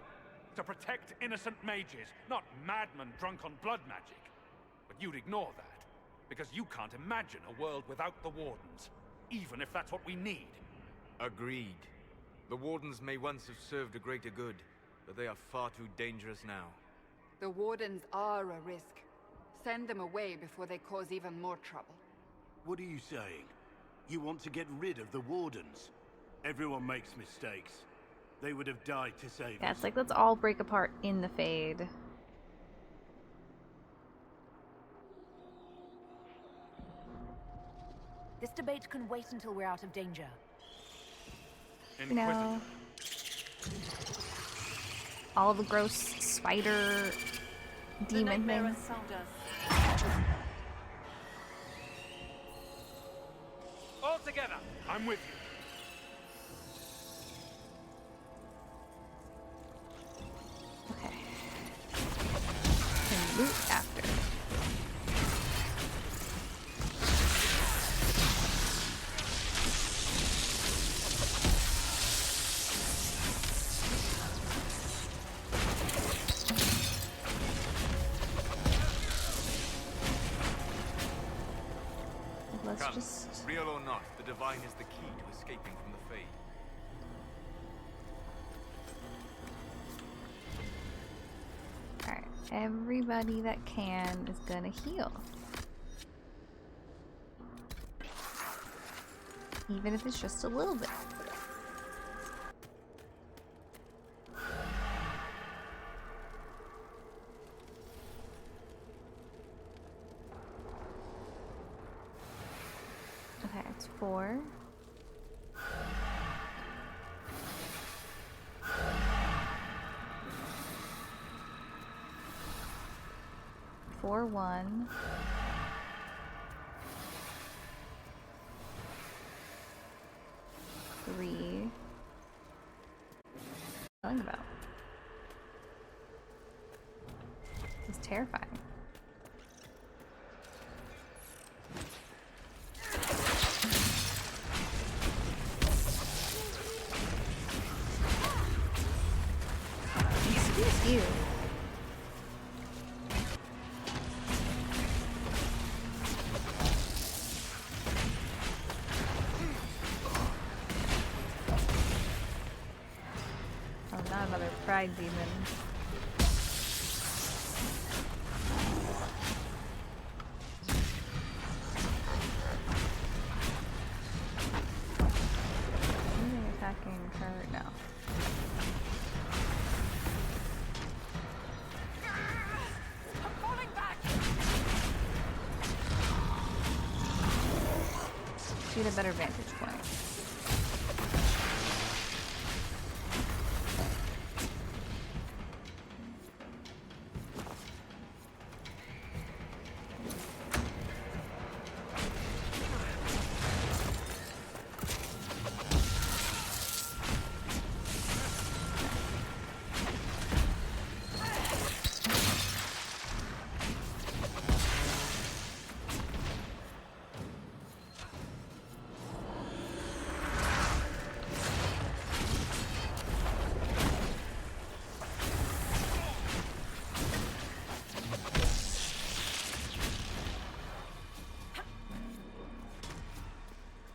To protect innocent mages, not madmen drunk on blood magic. But you'd ignore that, because you can't imagine a world without the Wardens, even if that's what we need. Agreed. The Wardens may once have served a greater good, but they are far too dangerous now. The Wardens are a risk. Send them away before they cause even more trouble. What are you saying? You want to get rid of the Wardens? Everyone makes mistakes. They would have died to save Yeah, us. it's like, let's all break apart in the Fade. This debate can wait until we're out of danger. You know, all the gross spider demon things. All together! I'm with you. Okay. And loot after. Let's Come, just... real or not, the Divine is the key to escaping from the Fade. Alright, everybody that can is gonna heal. Even if it's just a little bit. Okay, it's 4. Four, 1. 3. What about? This is terrifying. Excuse you. Oh, not another pride demon. Need a better vantage point.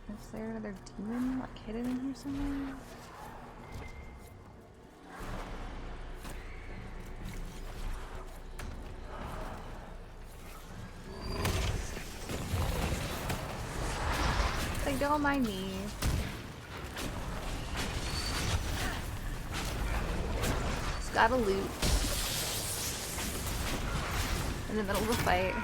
Is there another demon like hidden in here somewhere? Like, don't mind me. Just gotta loot. In the middle of a fight.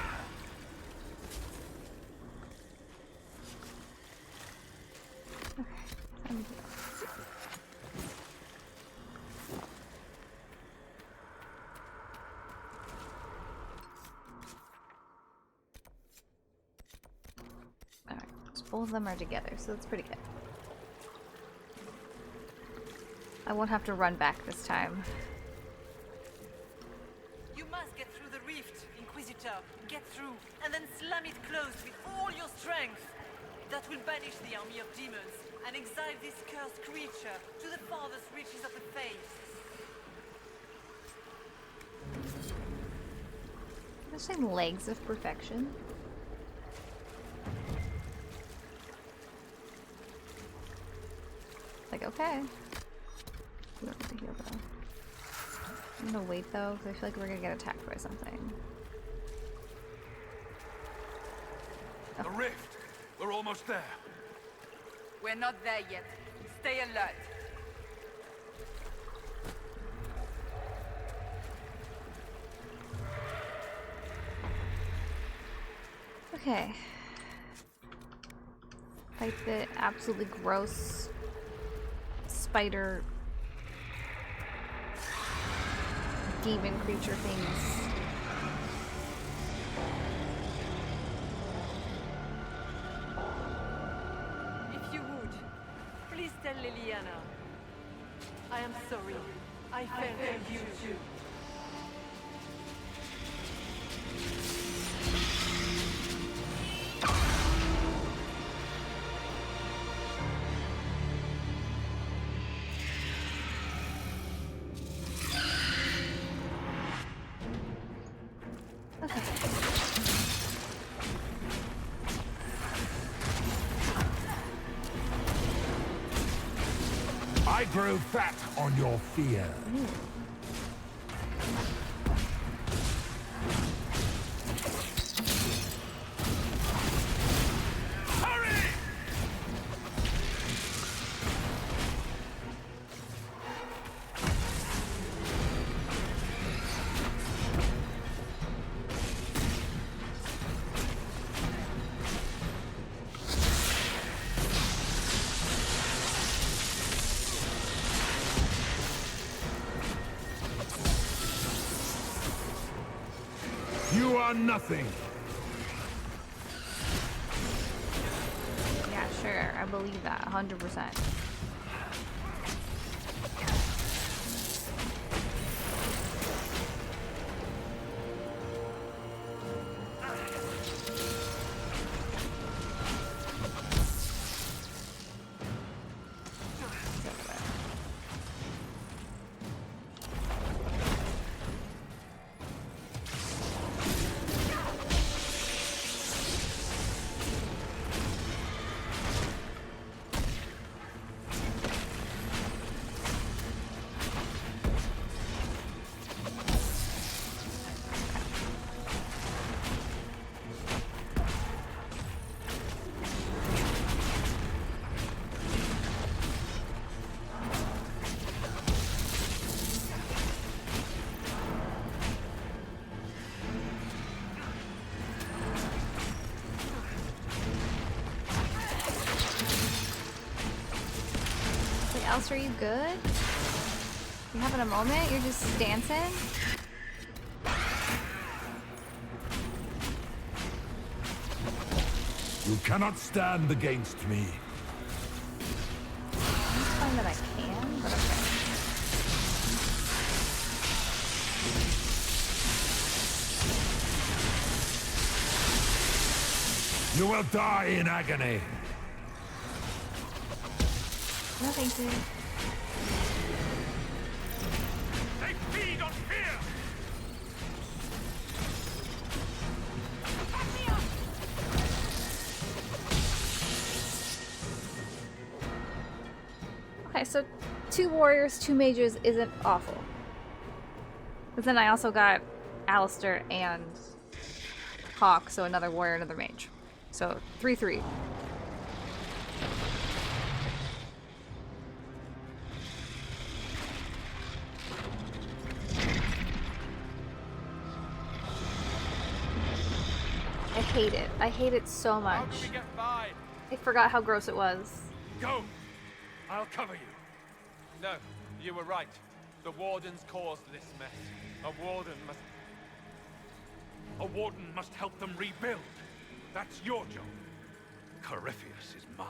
Both of them are together, so that's pretty good. I won't have to run back this time. You must get through the rift, Inquisitor. Get through, and then slam it closed with all your strength. That will banish the army of demons and exile this cursed creature to the farthest reaches of the faith. I'm saying legs of perfection. Like, okay. We don't need to heal though. I'm gonna wait though, because I feel like we're gonna get attacked by something. The rift! We're almost there. We're not there yet. Stay alert. Okay. Fight the absolutely gross spider demon creature things. If you would, please tell Liliana. I am sorry. I failed you too. I grow fat on your fear. You are nothing. Yeah, sure. I believe that 100%. Alistair, are you good? You having a moment? You're just dancing? You cannot stand against me. I find that I can, but okay. You will die in agony. No, thank you. They feed on fear! Okay, so 2 warriors, 2 mages isn't awful. But then I also got Alistair and Hawk, so another warrior, another mage. So 3-3. I hate it. I hate it so much. How do we get by? I forgot how gross it was. Go! I'll cover you. No, you were right. The Wardens caused this mess. A Warden must help them rebuild. That's your job. Corypheus is mine.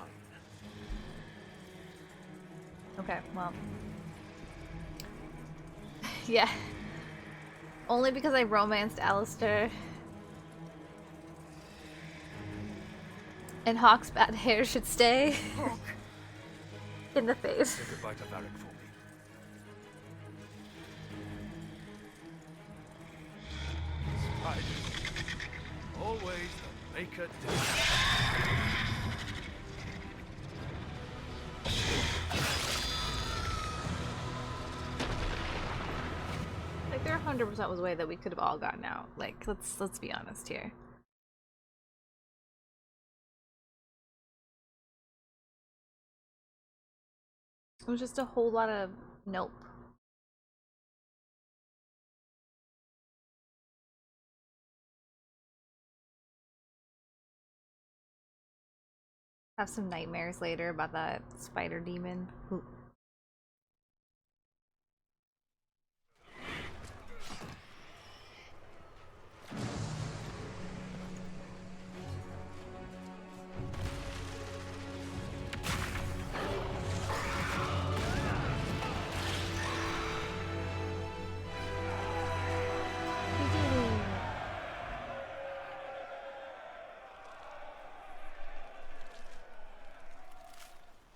Okay, well. Yeah. Only because I romanced Alistair. And Hawk's bad hair should stay. In the face. Say goodbye to Varric for me. Spiders. Always the maker Like there 100% was a way that we could have all gotten out. Like let's be honest here. It was just a whole lot of nope. Have some nightmares later about that spider demon. Ooh.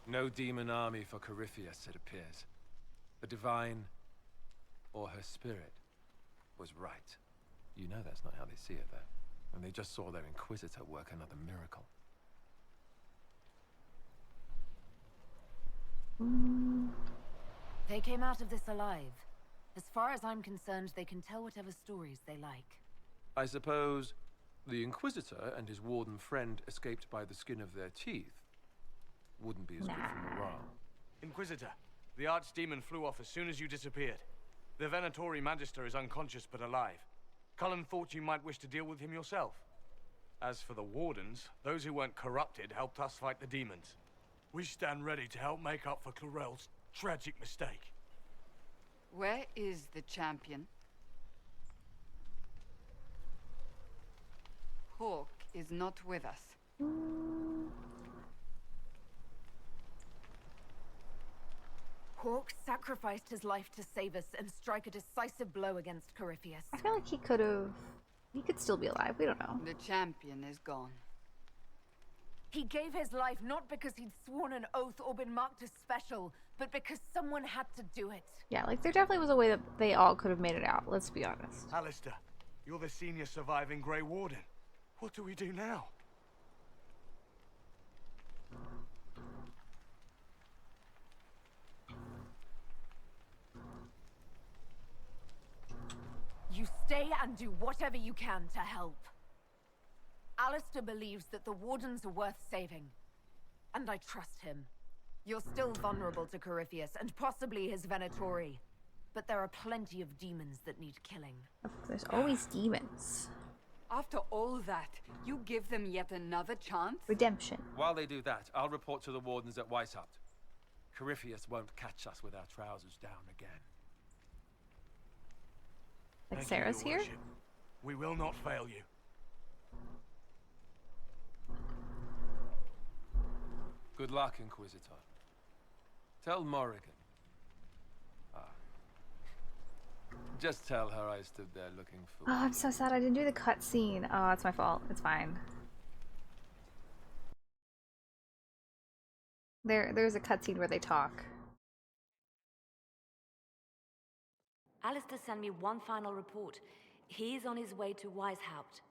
No demon army for Corypheus, it appears. The divine, or her spirit, was right. You know that's not how they see it, though. And they just saw their Inquisitor work another miracle. They came out of this alive. As far as I'm concerned, they can tell whatever stories they like. I suppose the Inquisitor and his Warden friend escaped by the skin of their teeth. Wouldn't be as good for morale. Inquisitor, the Archdemon flew off as soon as you disappeared. The Venatori Magister is unconscious but alive. Cullen thought you might wish to deal with him yourself. As for the Wardens, those who weren't corrupted helped us fight the demons. We stand ready to help make up for Clorel's tragic mistake. Where is the champion? Hawk is not with us. Hawk sacrificed his life to save us and strike a decisive blow against Corypheus. I feel like he could still be alive. We don't know. The champion is gone. He gave his life not because he'd sworn an oath or been marked as special, but because someone had to do it. Yeah, like there definitely was a way that they all could have made it out. Let's be honest. Alistair, you're the senior surviving Grey Warden. What do we do now? You stay and do whatever you can to help. Alistair believes that the Wardens are worth saving, and I trust him. You're still vulnerable to Corypheus, and possibly his Venatori, but there are plenty of demons that need killing. There's always demons. After all that, you give them yet another chance? Redemption. While they do that, I'll report to the Wardens at Weishaupt. Corypheus won't catch us with our trousers down again. Like Thank Sarah's you, Your here? Worship. We will not fail you. Good luck, Inquisitor. Tell Morrigan. Just tell her I stood there looking for. Oh, I'm so sad I didn't do the cutscene. Oh, it's my fault. It's fine. There's a cutscene where they talk. Alistair sent me one final report. He is on his way to Weishaupt.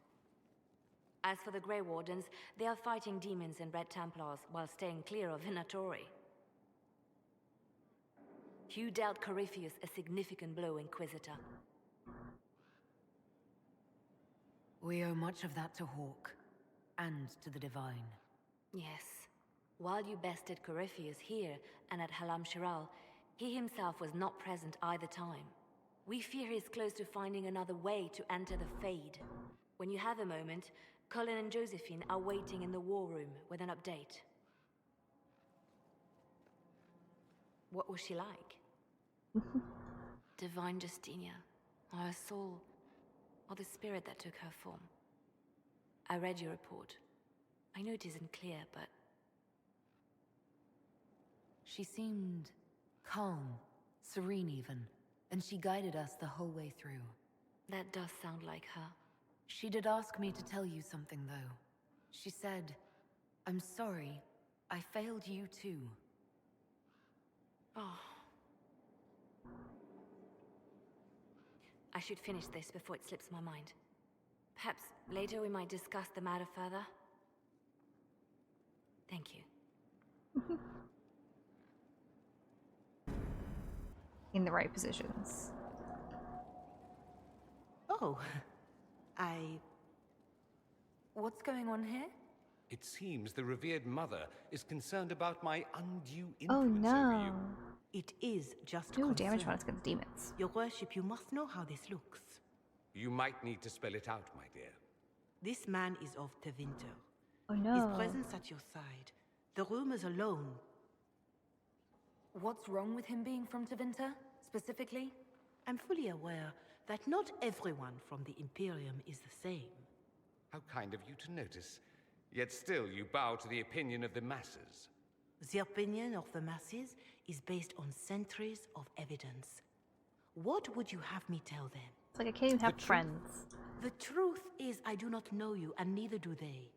As for the Grey Wardens, they are fighting demons and Red Templars while staying clear of Venatori. You dealt Corypheus a significant blow, Inquisitor. We owe much of that to Hawk, and to the Divine. Yes. While you bested Corypheus here and at Halam Shiral, he himself was not present either time. We fear he's close to finding another way to enter the Fade. When you have a moment, Colin and Josephine are waiting in the war room with an update. What was she like? Divine Justinia, or her soul, or the spirit that took her form. I read your report. I know it isn't clear, but... She seemed calm, serene even, and she guided us the whole way through. That does sound like her. She did ask me to tell you something, though. She said, "I'm sorry, I failed you too." Oh. I should finish this before it slips my mind. Perhaps later we might discuss the matter further. Thank you. In the right positions. Oh. What's going on here? It seems the revered mother is concerned about my undue Oh influence over you. no. It is just Ooh, concern. damage bonus against demons. Your worship, you must know how this looks. You might need to spell it out, my dear. This man is of Tevinter. Oh no. His presence at your side. The rumors alone. What's wrong with him being from Tevinter, specifically? I'm fully aware that not everyone from the Imperium is the same. How kind of you to notice. Yet still you bow to the opinion of the masses. The opinion of the masses is based on centuries of evidence. What would you have me tell them? It's like I can't even have friends. The truth is I do not know you, and neither do they.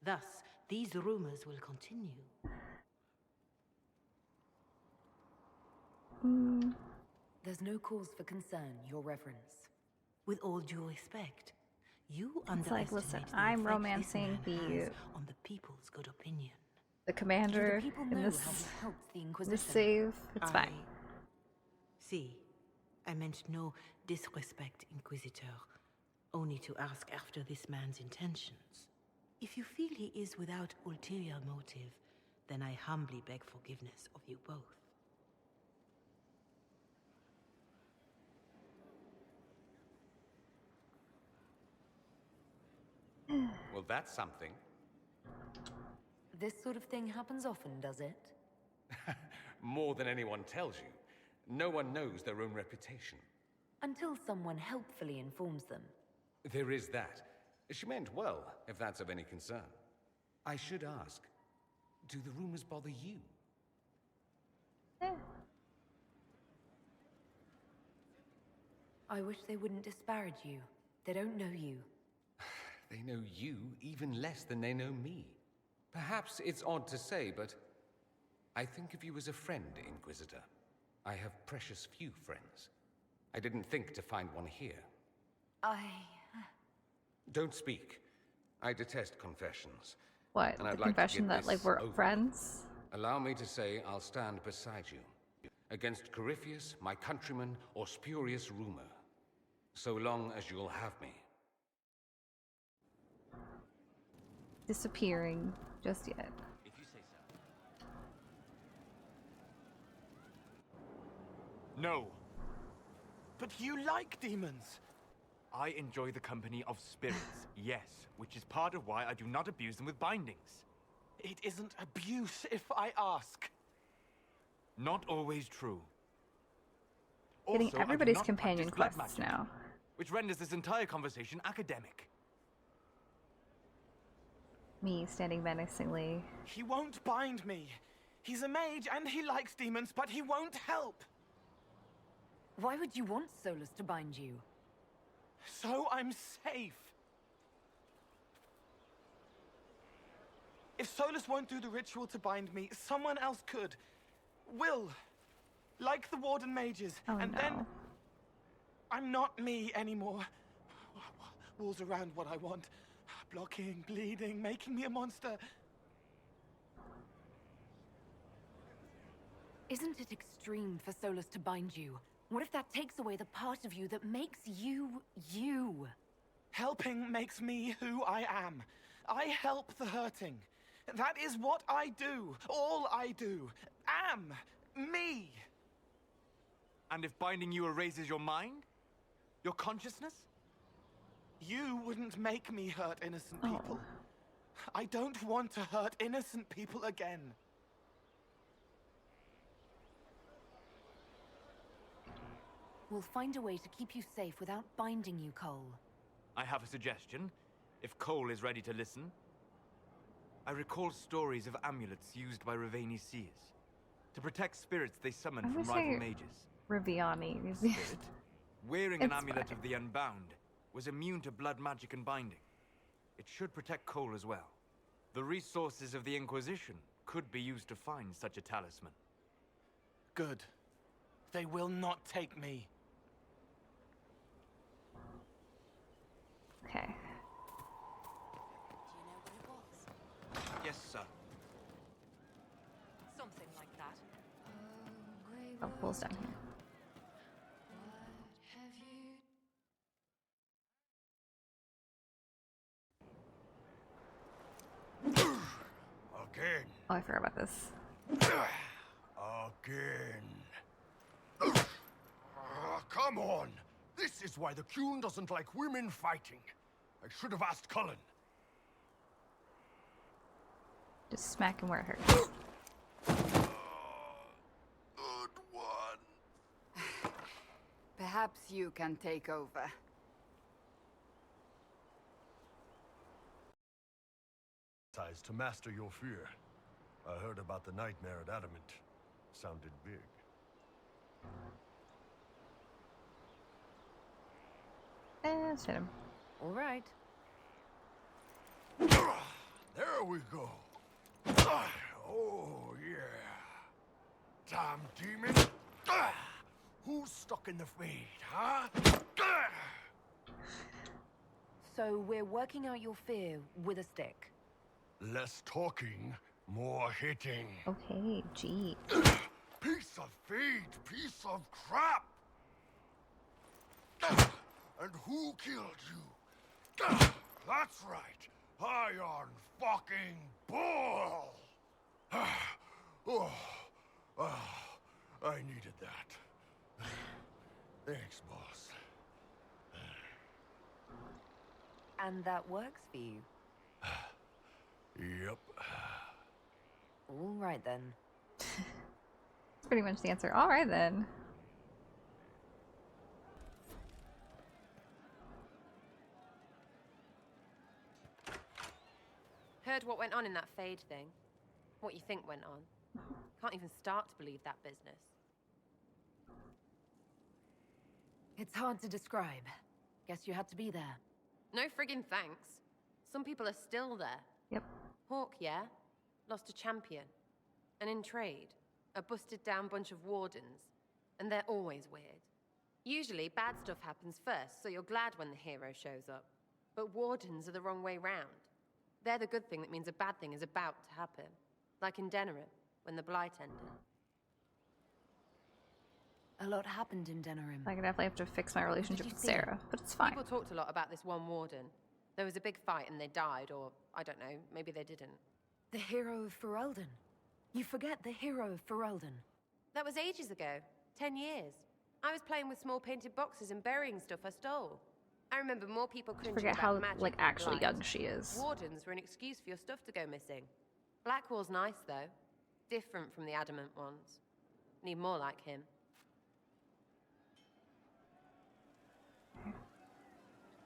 Thus, these rumors will continue. There's no cause for concern, Your Reverence. With all due respect, you It's like, underestimate listen, the I'm effect romancing this man the has on the people's good opinion. commander Do the people in know this how he helps the this Inquisition? save. It's fine. See, I meant no disrespect, Inquisitor. Only to ask after this man's intentions. If you feel he is without ulterior motive, then I humbly beg forgiveness of you both. Well, that's something. This sort of thing happens often, does it? More than anyone tells you. No one knows their own reputation. Until someone helpfully informs them. There is that. She meant well, if that's of any concern. I should ask, do the rumors bother you? I wish they wouldn't disparage you. They don't know you. They know you even less than they know me. Perhaps it's odd to say, but I think of you as a friend, Inquisitor. I have precious few friends. I didn't think to find one here. Don't speak. I detest confessions. What? And The I'd like to confession get that, like, this we're over with. friends? Allow me to say I'll stand beside you. Against Corypheus, my countrymen, or spurious rumor. So long as you'll have me. Disappearing just yet. If you say so. No. But you like demons. I enjoy the company of spirits, yes, which is part of why I do not abuse them with bindings. It isn't abuse if I ask. Not always true. Getting Also, I do everybody's not companion practice blood quests magic, now. which renders this entire conversation academic. Me standing menacingly. He won't bind me. He's a mage and he likes demons, but he won't help. Why would you want Solus to bind you? So I'm safe. If Solus won't do the ritual to bind me, someone else could. Will. Like the Warden mages. Oh, and no. then I'm not me anymore. Walls around what I want. Blocking, bleeding, making me a monster. Isn't it extreme for Solus to bind you? What if that takes away the part of you that makes you, you? Helping makes me who I am. I help the hurting. That is what I do. All I do. Am. Me. And if binding you erases your mind? Your consciousness? You wouldn't make me hurt innocent people. I don't want to hurt innocent people again. We'll find a way to keep you safe without binding you, Cole. I have a suggestion, if Cole is ready to listen. I recall stories of amulets used by Raveni seers to protect spirits they summon I'm from gonna rival say mages. Riviani. Wearing an It's amulet fine. of the Unbound was immune to blood magic and binding. It should protect Cole as well. The resources of the Inquisition could be used to find such a talisman. Good. They will not take me. Okay. Yes, sir. Something like that. Oh, pulls down here. Again. Oh, I forgot about this. Again. Come on! This is why the Qun doesn't like women fighting. I should have asked Cullen. Just smack him where it hurts. Good one. Perhaps you can take over. To master your fear. I heard about the nightmare at Adamant. Sounded big. Let's hit him. All right. There we go. Oh, yeah. Damn demon. Who's stuck in the fade, huh? So we're working out your fear with a stick. Less talking, more hitting. Okay, gee. Piece of feed, piece of crap! And who killed you? That's right, Iron fucking Bull! I needed that. Thanks, boss. And that works for you. Yep. All right then. That's pretty much the answer. All right then. Heard what went on in that Fade thing? What you think went on? Can't even start to believe that business. It's hard to describe. Guess you had to be there. No friggin' thanks. Some people are still there. Yep. Hawk, yeah? Lost a champion. And in trade, a busted down bunch of wardens. And they're always weird. Usually, bad stuff happens first, so you're glad when the hero shows up. But wardens are the wrong way round. They're the good thing that means a bad thing is about to happen. Like in Denerim, when the Blight ended. A lot happened in Denerim. I definitely have to fix my relationship Did you with see Sarah, but it's fine. People talked a lot about this one warden. There was a big fight and they died, or I don't know, maybe they didn't. The hero of Ferelden. You forget the hero of Ferelden. That was ages ago. 10 years. I was playing with small painted boxes and burying stuff I stole. I remember more people cringing Forget about how magic like than actually blight. young she is. Wardens were an excuse for your stuff to go missing. Blackwall's nice though. Different from the Adamant ones. Need more like him.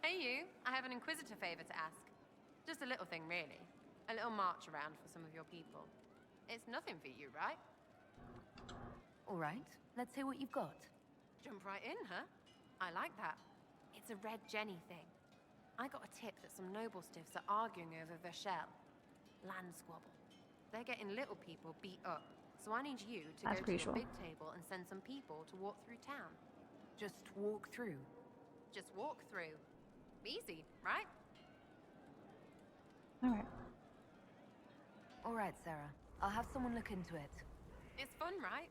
Hey you, I have an Inquisitor favor to ask. Just a little thing, really. A little march around for some of your people. It's nothing for you, right? All right, let's hear what you've got. Jump right in, huh? I like that. It's a Red Jenny thing. I got a tip that some noble stiffs are arguing over Verschel. Land squabble. They're getting little people beat up. So I need you to That's go to pretty your sure. big table and send some people to walk through town. Just walk through. Just walk through. Easy, right? Alright. All right, Sarah. I'll have someone look into it. It's fun, right?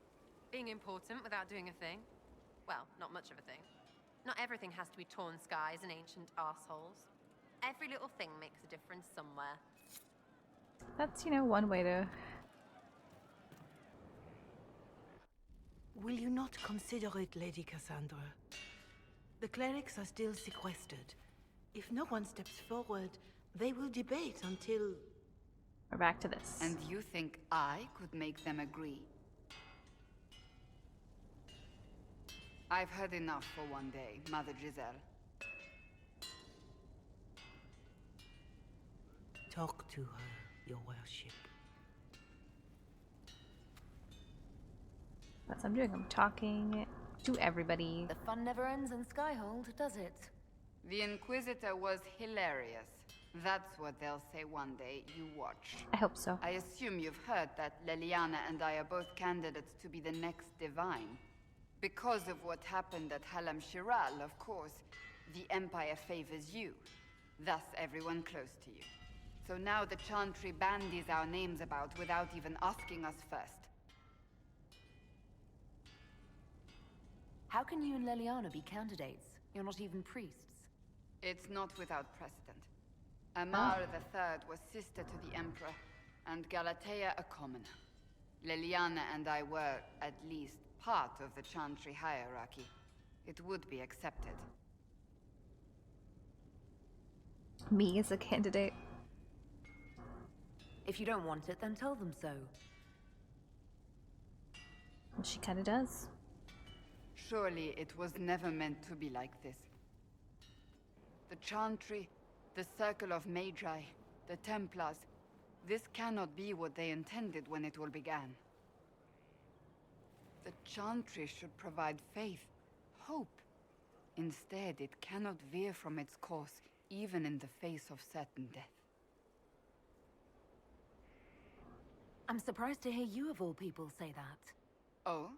Being important without doing a thing. Well, not much of a thing. Not everything has to be torn skies and ancient arseholes. Every little thing makes a difference somewhere. That's, you know, one way to... Will you not consider it, Lady Cassandra? The clerics are still sequestered. If no one steps forward, they will debate until... We're back to this. And you think I could make them agree? I've heard enough for one day, Mother Giselle. Talk to her, your worship. That's what I'm doing. I'm talking to everybody. The fun never ends in Skyhold, does it? The Inquisitor was hilarious. That's what they'll say one day. You watch. I hope so. I assume you've heard that Leliana and I are both candidates to be the next Divine. Because of what happened at Halam Shiral, of course, the Empire favors you. Thus, everyone close to you. So now the Chantry bandies our names about without even asking us first. How can you and Leliana be candidates? You're not even priests. It's not without precedent. Amar III was sister to the Emperor, and Galatea a commoner. Leliana and I were, at least, part of the Chantry hierarchy. It would be accepted. Me as a candidate. If you don't want it, then tell them so. And she kind of does. Surely it was never meant to be like this. The Chantry, the Circle of Magi, the Templars, this cannot be what they intended when it all began. The Chantry should provide faith, hope. Instead, it cannot veer from its course, even in the face of certain death. I'm surprised to hear you of all people say that. Oh?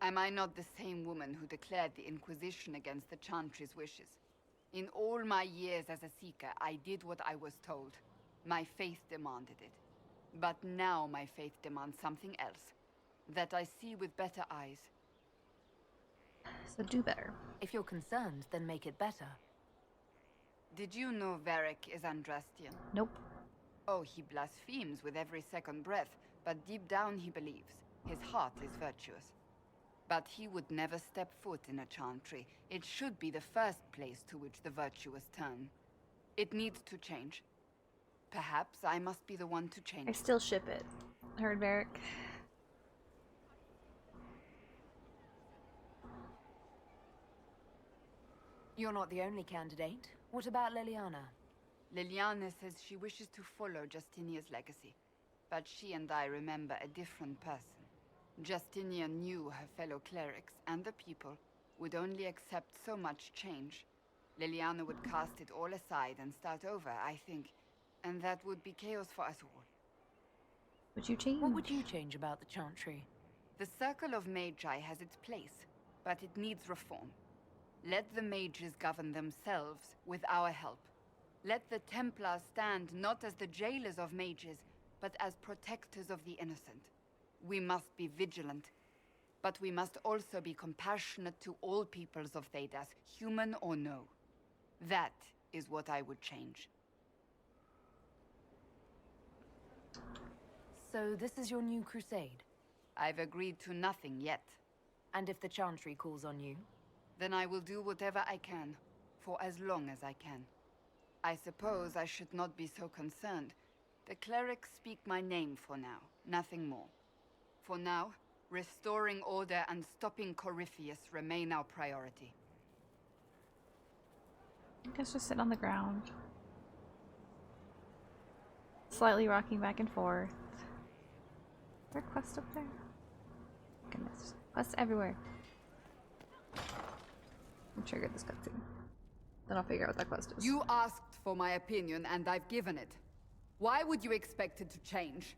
Am I not the same woman who declared the Inquisition against the Chantry's wishes? In all my years as a Seeker, I did what I was told. My faith demanded it. But now my faith demands something else. That I see with better eyes. So do better. If you're concerned, then make it better. Did you know Varric is Andrastian? Nope. Oh, he blasphemes with every second breath, but deep down he believes. His heart is virtuous. But he would never step foot in a Chantry. It should be the first place to which the virtuous turn. It needs to change. Perhaps I must be the one to change I it. still ship it. Heard Varric. You're not the only candidate. What about Leliana? Leliana says she wishes to follow Justinia's legacy. But she and I remember a different person. Justinia knew her fellow clerics and the people would only accept so much change. Leliana would cast it all aside and start over, I think. And that would be chaos for us all. Would you change? What would you change about the Chantry? The Circle of Magi has its place, but it needs reform. Let the mages govern themselves with our help. Let the Templars stand not as the jailers of mages, but as protectors of the innocent. We must be vigilant, but we must also be compassionate to all peoples of Thedas, human or no. That is what I would change. So this is your new crusade? I've agreed to nothing yet. And if the Chantry calls on you? Then I will do whatever I can, for as long as I can. I suppose I should not be so concerned. The clerics speak my name for now, nothing more. For now, Restoring order and stopping Corypheus remain our priority. I guess just sit on the ground. Slightly rocking back and forth. Is there a quest up there? Goodness. Quests everywhere. I'll trigger this cutscene. Then I'll figure out what that quest is. You asked for my opinion, and I've given it. Why would you expect it to change?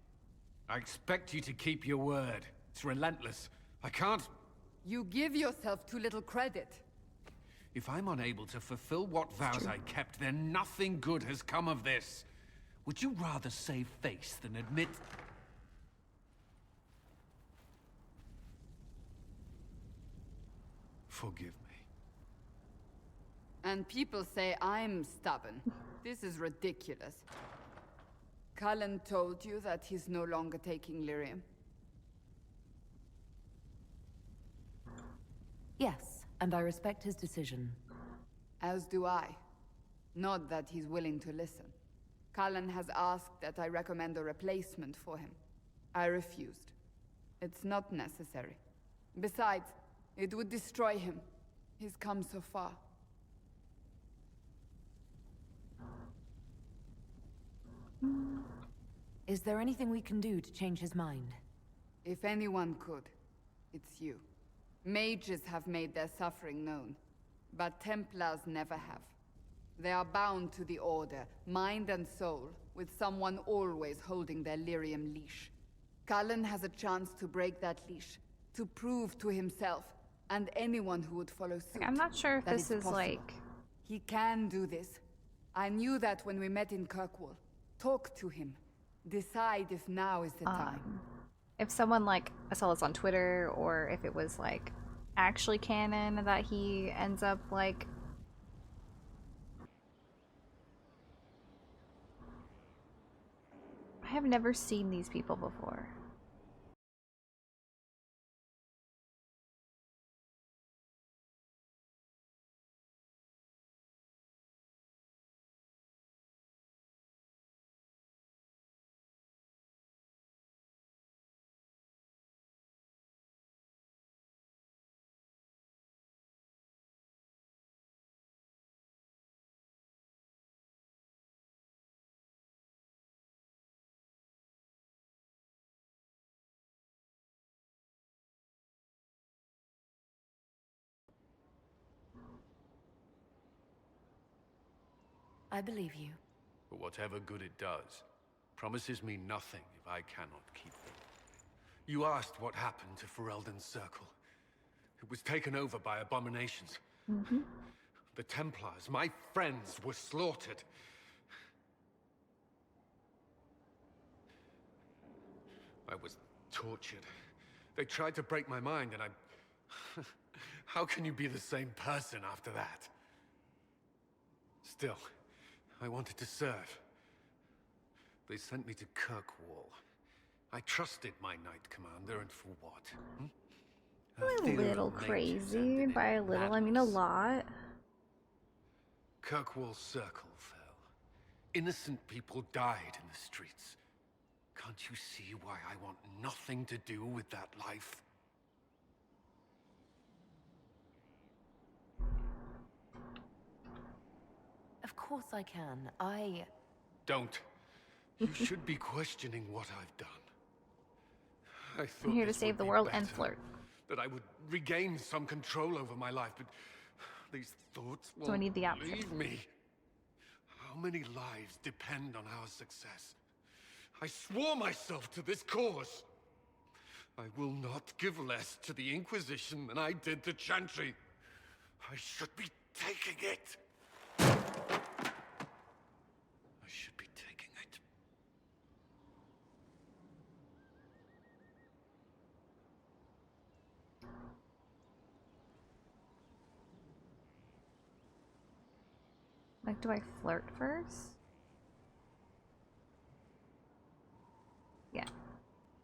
I expect you to keep your word. It's relentless. I can't... You give yourself too little credit. If I'm unable to fulfill what vows I kept, then nothing good has come of this. Would you rather save face than admit... Forgive me. And people say I'm stubborn. This is ridiculous. Cullen told you that he's no longer taking lyrium? Yes, and I respect his decision. As do I. Not that he's willing to listen. Cullen has asked that I recommend a replacement for him. I refused. It's not necessary. Besides, it would destroy him. He's come so far. Is there anything we can do to change his mind? If anyone could, it's you. Mages have made their suffering known, but Templars never have. They are bound to the Order, mind and soul, with someone always holding their lyrium leash. Cullen has a chance to break that leash, to prove to himself, and anyone who would follow suit. I'm not sure if that this it's is possible. like... He can do this. I knew that when we met in Kirkwall. Talk to him. Decide if now is the time. If someone like, I saw this on Twitter, or if it was like actually canon that he ends up like I have never seen these people before. I believe you. But whatever good it does, promises me nothing if I cannot keep them. You asked what happened to Ferelden's Circle. It was taken over by abominations. The Templars, my friends, were slaughtered. I was tortured. They tried to break my mind, and I... How can you be the same person after that? Still, I wanted to serve. They sent me to Kirkwall. I trusted my Knight Commander, and for what? A little crazy. By a little, I mean a lot. Kirkwall Circle fell. Innocent people died in the streets. Can't you see why I want nothing to do with that life? Of course I can. Don't. You should be questioning what I've done. I thought I'm here to this save would the be world better, and flirt. that I would regain some control over my life, but these thoughts So I won't need the option. leave me. How many lives depend on our success? I swore myself to this cause. I will not give less to the Inquisition than I did to Chantry. I should be taking it. I should be taking it. Like, do I flirt first? Yeah.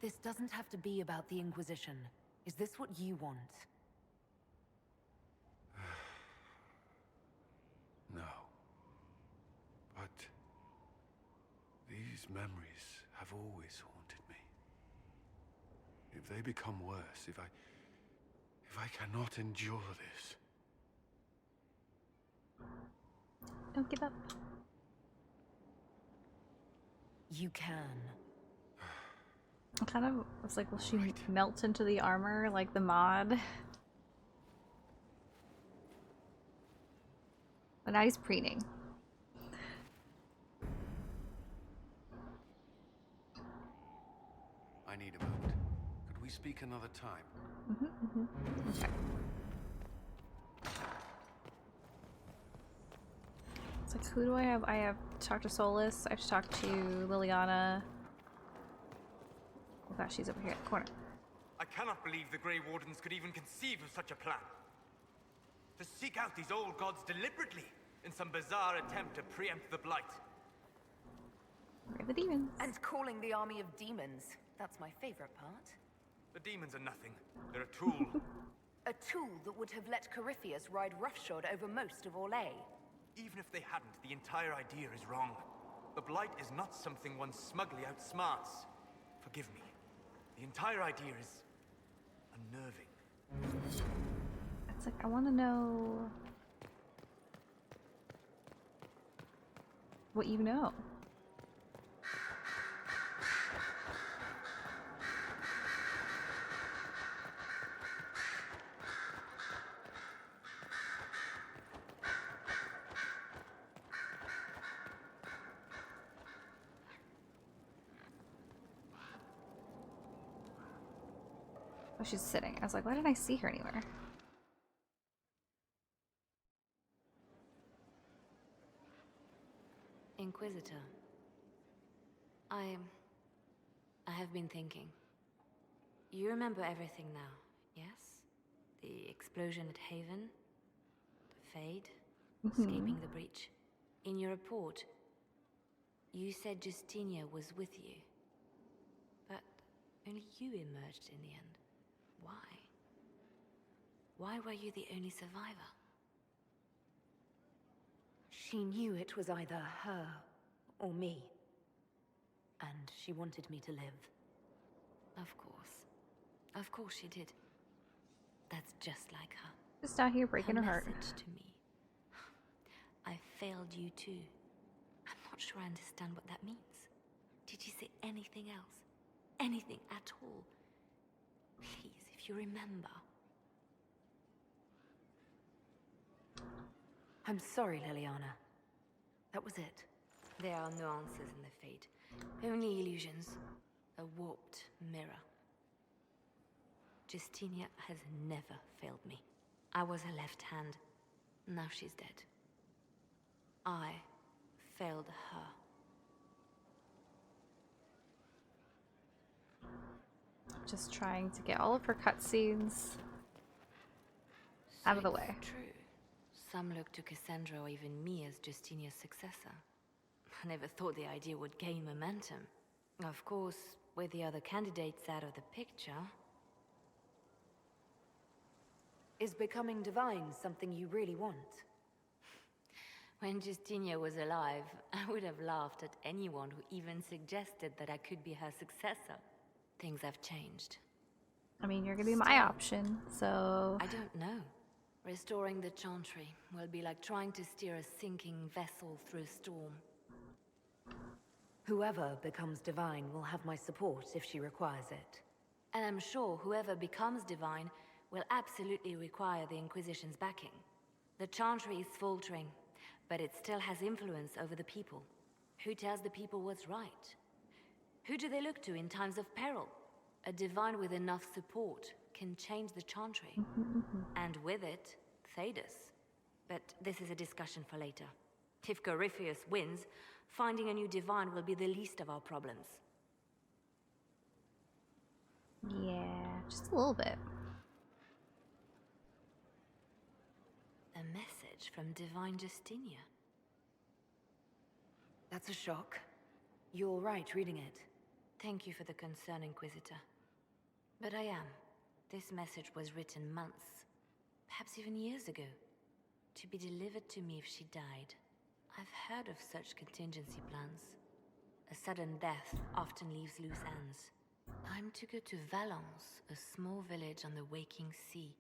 This doesn't have to be about the Inquisition. Is this what you want? No. But these memories have always haunted me. If if they become worse, if I cannot endure this. Don't give up. You can. I kind of was like, will she melt into the armor like the mod? But now he's preening. I need a moment. Could we speak another time? Okay. It's like, who do I have? I have to talk to Solus. I have to talk to Liliana. Oh gosh, she's over here in the corner. I cannot believe the Grey Wardens could even conceive of such a plan. To seek out these old gods deliberately in some bizarre attempt to preempt the Blight. Where are the demons? And calling the army of demons. That's my favorite part. The demons are nothing. They're a tool. A tool that would have let Corypheus ride roughshod over most of Orlais. Even if they hadn't, the entire idea is wrong. The Blight is not something one smugly outsmarts. Forgive me. The entire idea is unnerving. It's like, I want to know what you know. Oh, she's sitting. I was like, why didn't I see her anywhere? Inquisitor. I have been thinking. You remember everything now, yes? The explosion at Haven, the Fade, escaping the breach. In your report, you said Justinia was with you. But only you emerged in the end. Why? Why were you the only survivor? She knew it was either her or me. And she wanted me to live. Of course. Of course she did. That's just like her. Just out here breaking her heart. Message to me. I failed you too. I'm not sure I understand what that means. Did you say anything else? Anything at all? Please, if you remember. I'm sorry, Liliana. That was it. There are no answers in the Fate. Only illusions. A warped mirror. Justinia has never failed me. I was her left hand. Now she's dead. I failed her. Just trying to get all of her cutscenes out of the way. True. Some look to Cassandra or even me as Justinia's successor. I never thought the idea would gain momentum. Of course, with the other candidates out of the picture... Is becoming divine something you really want? When Justinia was alive, I would have laughed at anyone who even suggested that I could be her successor. Things have changed. I mean, you're gonna be my option, so... I don't know. Restoring the Chantry will be like trying to steer a sinking vessel through a storm. Whoever becomes divine will have my support if she requires it. And I'm sure whoever becomes divine will absolutely require the Inquisition's backing. The Chantry is faltering, but it still has influence over the people. Who tells the people what's right? Who do they look to in times of peril? A divine with enough support can change the Chantry. And with it, Thedas. But this is a discussion for later. If Corypheus wins, finding a new divine will be the least of our problems. Yeah, just a little bit. A message from Divine Justinia. That's a shock. You're right reading it. Thank you for the concern, Inquisitor. But I am. This message was written months, perhaps even years ago, to be delivered to me if she died. I've heard of such contingency plans. A sudden death often leaves loose ends. I'm to go to Valence, a small village on the waking sea.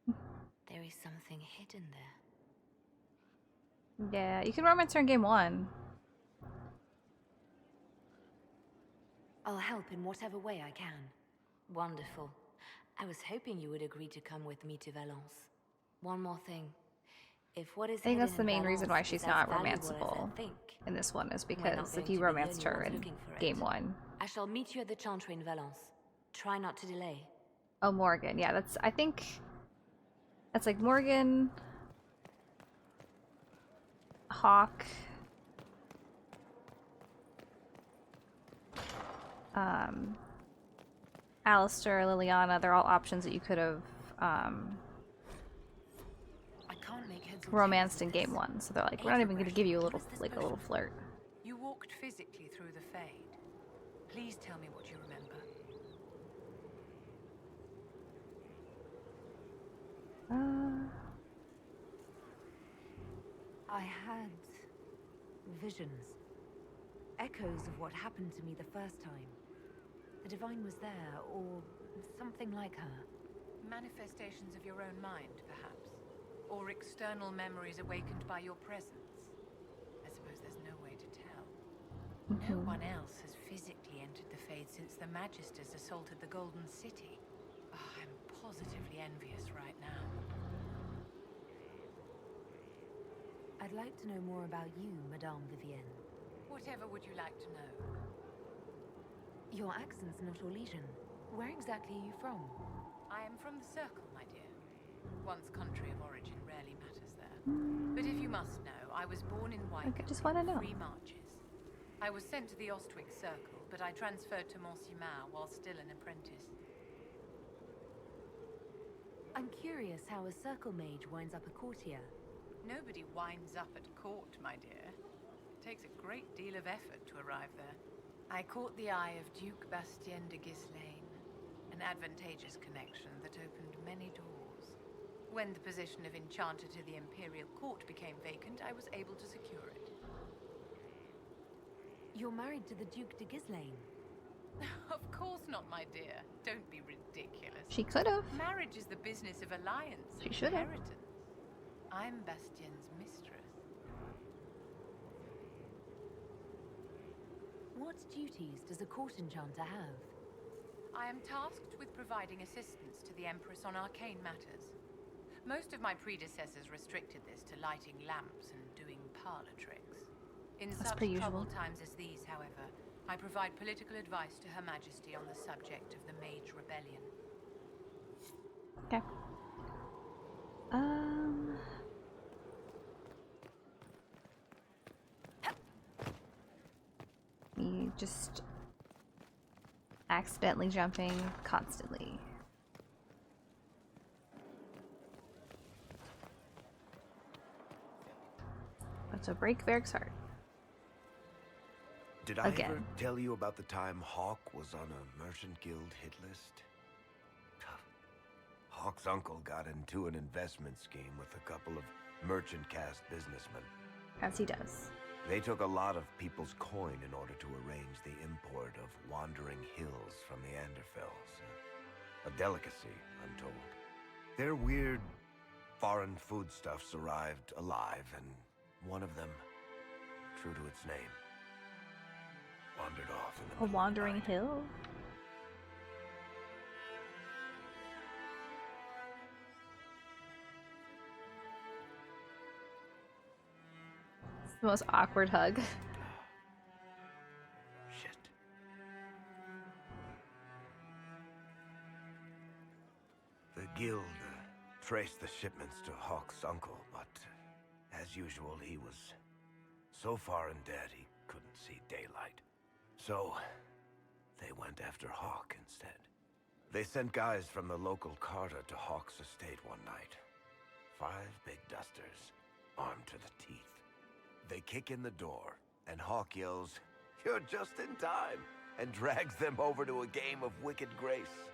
There is something hidden there. Yeah, you can romance her in game 1. I'll help in whatever way I can. Wonderful. I was hoping you would agree to come with me to Valence. One more thing. If what is I think that's hidden the in main reason Valence why is she's as not valuable as I romanceable think, in this one, is we're not because going if you to be the romanced only her ones in looking for it. game 1. I shall meet you at the Chantry in Valence. Try not to delay. Oh, Morgan. Yeah, that's, I think that's like Morgan, Hawk, Alistair, Liliana. They're all options that you could have romanced in game 1. So they're like, we're not even going to give you a little, like a little flirt. You walked physically through the Fade. Please tell me what you remember. I had visions. Echoes of what happened to me the first time. The Divine was there, or something like her. Manifestations of your own mind, perhaps? Or external memories awakened by your presence? I suppose there's no way to tell. No one else has physically entered the Fade since the Magisters assaulted the Golden City. Oh, I'm positively envious right now. I'd like to know more about you, Madame Vivienne. Whatever would you like to know? Your accent's not Orlesian. Where exactly are you from? I am from the Circle, my dear. One's country of origin rarely matters there. But if you must know, I was born in Wycombe. I just want to know. 3 Marches. I was sent to the Ostwick Circle, but I transferred to Monsignor while still an apprentice. I'm curious how a Circle mage winds up a courtier. Nobody winds up at court, my dear. It takes a great deal of effort to arrive there. I caught the eye of Duke Bastien de Ghislaine, an advantageous connection that opened many doors. When the position of Enchanter to the Imperial Court became vacant, I was able to secure it. You're married to the Duke de Ghislaine? Of course not, my dear. Don't be ridiculous. She could have. Marriage is the business of alliance and She should have. inheritance. I'm Bastien's mistress. What duties does a court enchanter have? I am tasked with providing assistance to the Empress on arcane matters. Most of my predecessors restricted this to lighting lamps and doing parlor tricks. In That's such pretty troubled usual. times as these, however, I provide political advice to Her Majesty on the subject of the Mage Rebellion. Okay. Me just accidentally jumping constantly. That's a break Varric's heart. Did I Again. ever tell you about the time Hawk was on a Merchant Guild hit list? Hawk's uncle got into an investment scheme with a couple of merchant caste businessmen. As he does. They took a lot of people's coin in order to arrange the import of wandering hills from the Anderfells. A delicacy, I'm told. Their weird foreign foodstuffs arrived alive, and one of them, true to its name, wandered off in the A wandering hill? It's the most awkward hug. Shit. The guild traced the shipments to Hawk's uncle, but as usual, he was so far in debt he couldn't see daylight. So, they went after Hawk instead. They sent guys from the local carter to Hawk's estate one night. 5 big dusters, armed to the teeth. They kick in the door, and Hawk yells, "You're just in time," and drags them over to a game of Wicked Grace.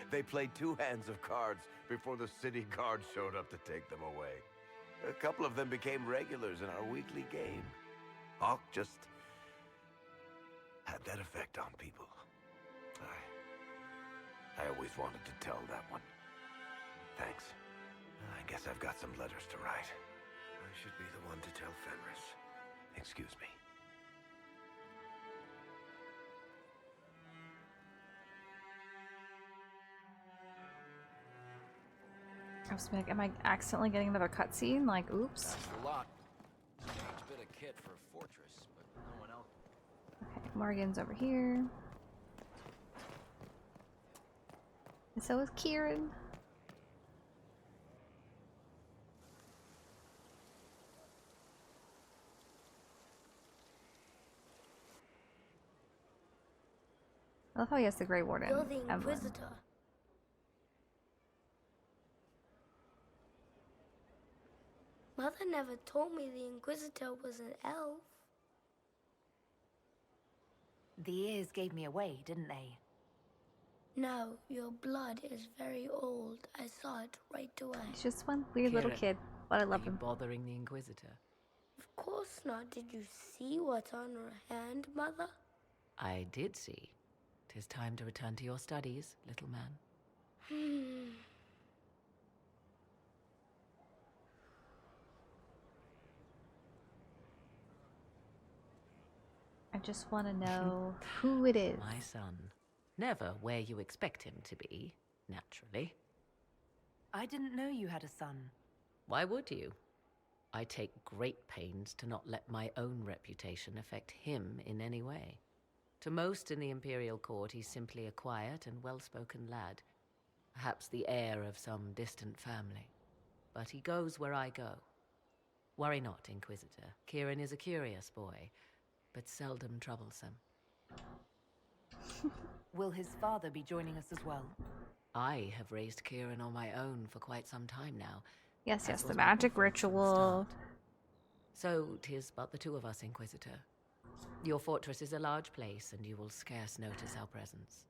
They played 2 hands of cards before the city guard showed up to take them away. A couple of them became regulars in our weekly game. Hawk just had that effect on people. I always wanted to tell that one. Thanks. I guess I've got some letters to write. I should be the one to tell Fenris. Excuse me. I was like, am I accidentally getting another cutscene? Like, oops. That's a lot. Strange bit of kit for a fortress, but no one else. Okay, Morgan's over here. And so is Kieran. I love how he has the Grey Warden You're the emblem. Inquisitor. Mother never told me the Inquisitor was an elf. The ears gave me away, didn't they? No, your blood is very old. I saw it right away. He's just one weird little Kieran, kid, but I love are you him. bothering the Inquisitor? Of course not. Did you see what's on her hand, Mother? I did see. 'Tis time to return to your studies, little man. I just want to know who it is. My son. Never where you expect him to be, naturally. I didn't know you had a son. Why would you? I take great pains to not let my own reputation affect him in any way. To most in the Imperial Court, he's simply a quiet and well-spoken lad. Perhaps the heir of some distant family. But he goes where I go. Worry not, Inquisitor. Kieran is a curious boy, but seldom troublesome. Will his father be joining us as well? I have raised Kieran on my own for quite some time now. Yes, As yes, the was my magic preference from the ritual. start. So 'tis but the two of us, Inquisitor. Your fortress is a large place, and you will scarce notice our presence.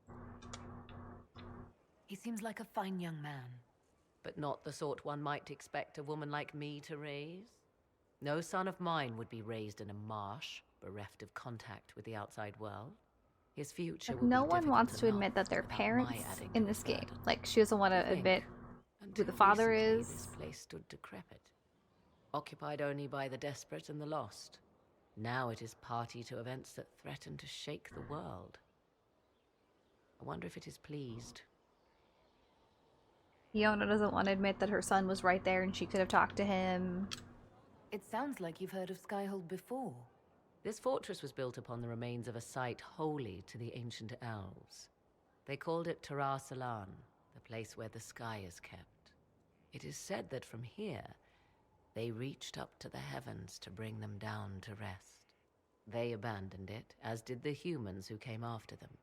He seems like a fine young man. But not the sort one might expect a woman like me to raise. No son of mine would be raised in a marsh, bereft of contact with the outside world. His future Like, will no be one difficult wants to enough admit that they're without my parents adding in to this his game. burden. Like, she doesn't want to Think, admit who until the father recently, is. This place stood decrepit, occupied only by the desperate and the lost. Now it is party to events that threaten to shake the world. I wonder if it is pleased. Fiona doesn't want to admit that her son was right there and she could have talked to him. It sounds like you've heard of Skyhold before. This fortress was built upon the remains of a site holy to the ancient elves. They called it Tara Salan, the place where the sky is kept. It is said that from here, they reached up to the heavens to bring them down to rest. They abandoned it, as did the humans who came after them.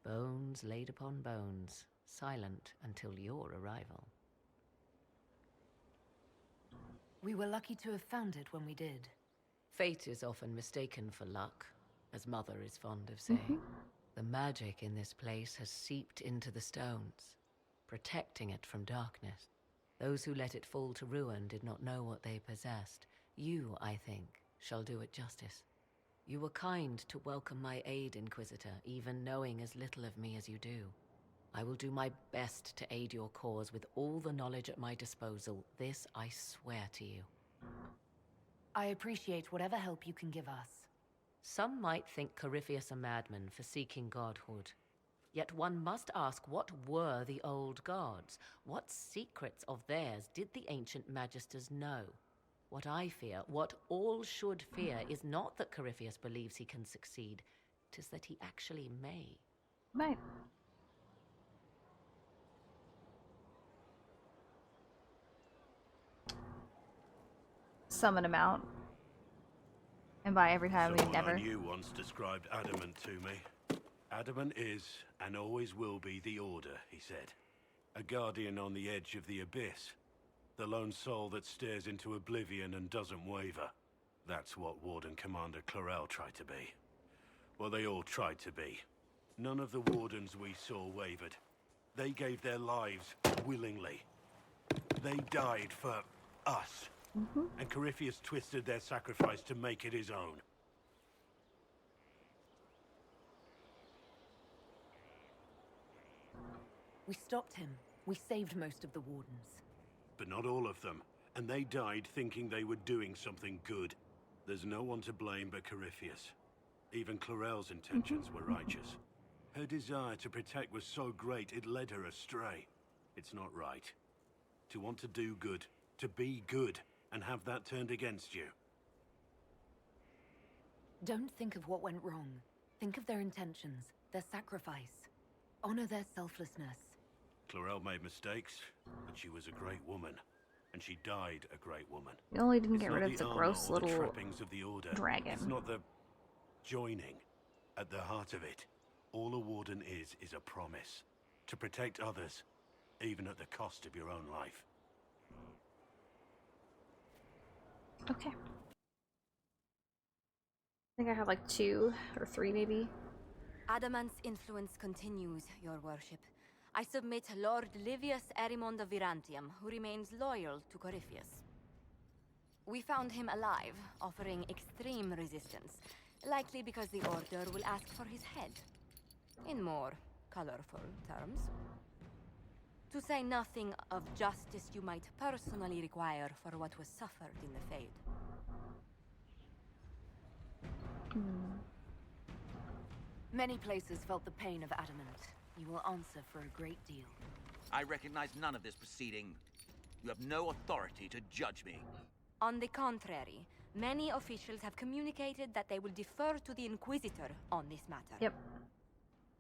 Bones laid upon bones, silent until your arrival. We were lucky to have found it when we did. Fate is often mistaken for luck, as Mother is fond of saying. The magic in this place has seeped into the stones, protecting it from darkness. Those who let it fall to ruin did not know what they possessed. You, I think, shall do it justice. You were kind to welcome my aid, Inquisitor, even knowing as little of me as you do. I will do my best to aid your cause with all the knowledge at my disposal. This I swear to you. I appreciate whatever help you can give us. Some might think Corypheus a madman for seeking godhood. Yet one must ask, what were the old gods? What secrets of theirs did the ancient magisters know? What I fear, what all should fear, is not that Corypheus believes he can succeed. 'Tis that he actually may. Right. Summon him out. And by every time we Someone never. I knew once described Adamant to me. Adamant is, and always will be, the Order, he said. A guardian on the edge of the abyss. The lone soul that stares into oblivion and doesn't waver. That's what Warden Commander Clarel tried to be. Well, they all tried to be. None of the Wardens we saw wavered. They gave their lives willingly. They died for us. And Corypheus twisted their sacrifice to make it his own. We stopped him. We saved most of the Wardens. But not all of them. And they died thinking they were doing something good. There's no one to blame but Corypheus. Even Clorel's intentions were righteous. Her desire to protect was so great it led her astray. It's not right. To want to do good, to be good, and have that turned against you. Don't think of what went wrong. Think of their intentions, their sacrifice. Honor their selflessness. Clorel made mistakes, but she was a great woman. And she died a great woman. You only didn't It's get not rid of the armor gross or the little trappings of the Order. dragon. It's not the joining. At the heart of it, all a Warden is a promise. To protect others, even at the cost of your own life. Okay. I think I have like 2 or 3 maybe. Adamant's influence continues, your worship. I submit Lord Livius Erimond of Virantium, who remains loyal to Corypheus. We found him alive, offering extreme resistance, likely because the Order will ask for his head. In more colorful terms. To say nothing of justice you might personally require for what was suffered in the Fade. Many places felt the pain of Adamant. You will answer for a great deal. I recognize none of this proceeding. You have no authority to judge me. On the contrary, many officials have communicated that they will defer to the Inquisitor on this matter. Yep.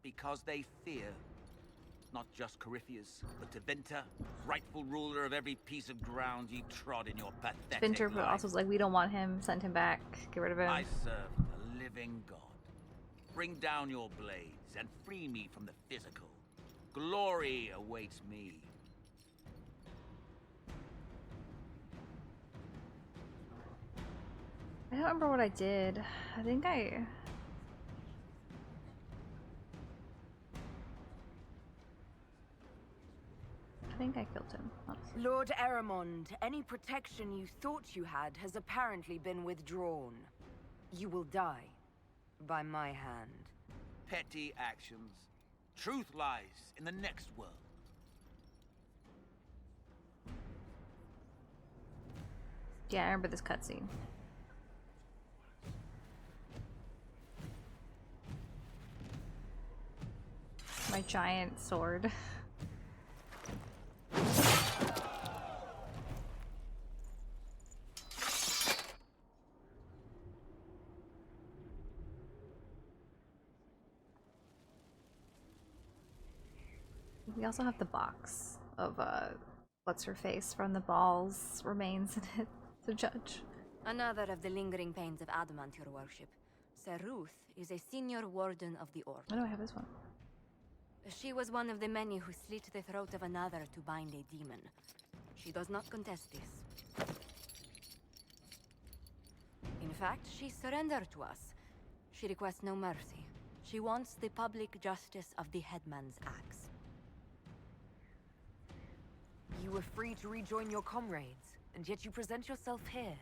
Because they fear not just Corypheus, but Tevinter, rightful ruler of every piece of ground you trod in your pathetic Vinter, but life. also was like, we don't want him, send him back, get rid of him. I serve the living God. Bring down your blades and free me from the physical. Glory awaits me. I don't remember what I did. I think I killed him. Honestly. Lord Erimond, any protection you thought you had has apparently been withdrawn. You will die. By my hand. Petty actions. Truth lies in the next world. Yeah, I remember this cutscene. My giant sword. We also have the box of what's her face from the ball's remains in it to judge. Another of the lingering pains of Adamant, your worship. Sir Ruth is a senior warden of the Order. Why do I have this one? She was one of the many who slit the throat of another to bind a demon. She does not contest this. In fact, she surrendered to us. She requests no mercy. She wants the public justice of the headman's axe. You were free to rejoin your comrades, and yet you present yourself here.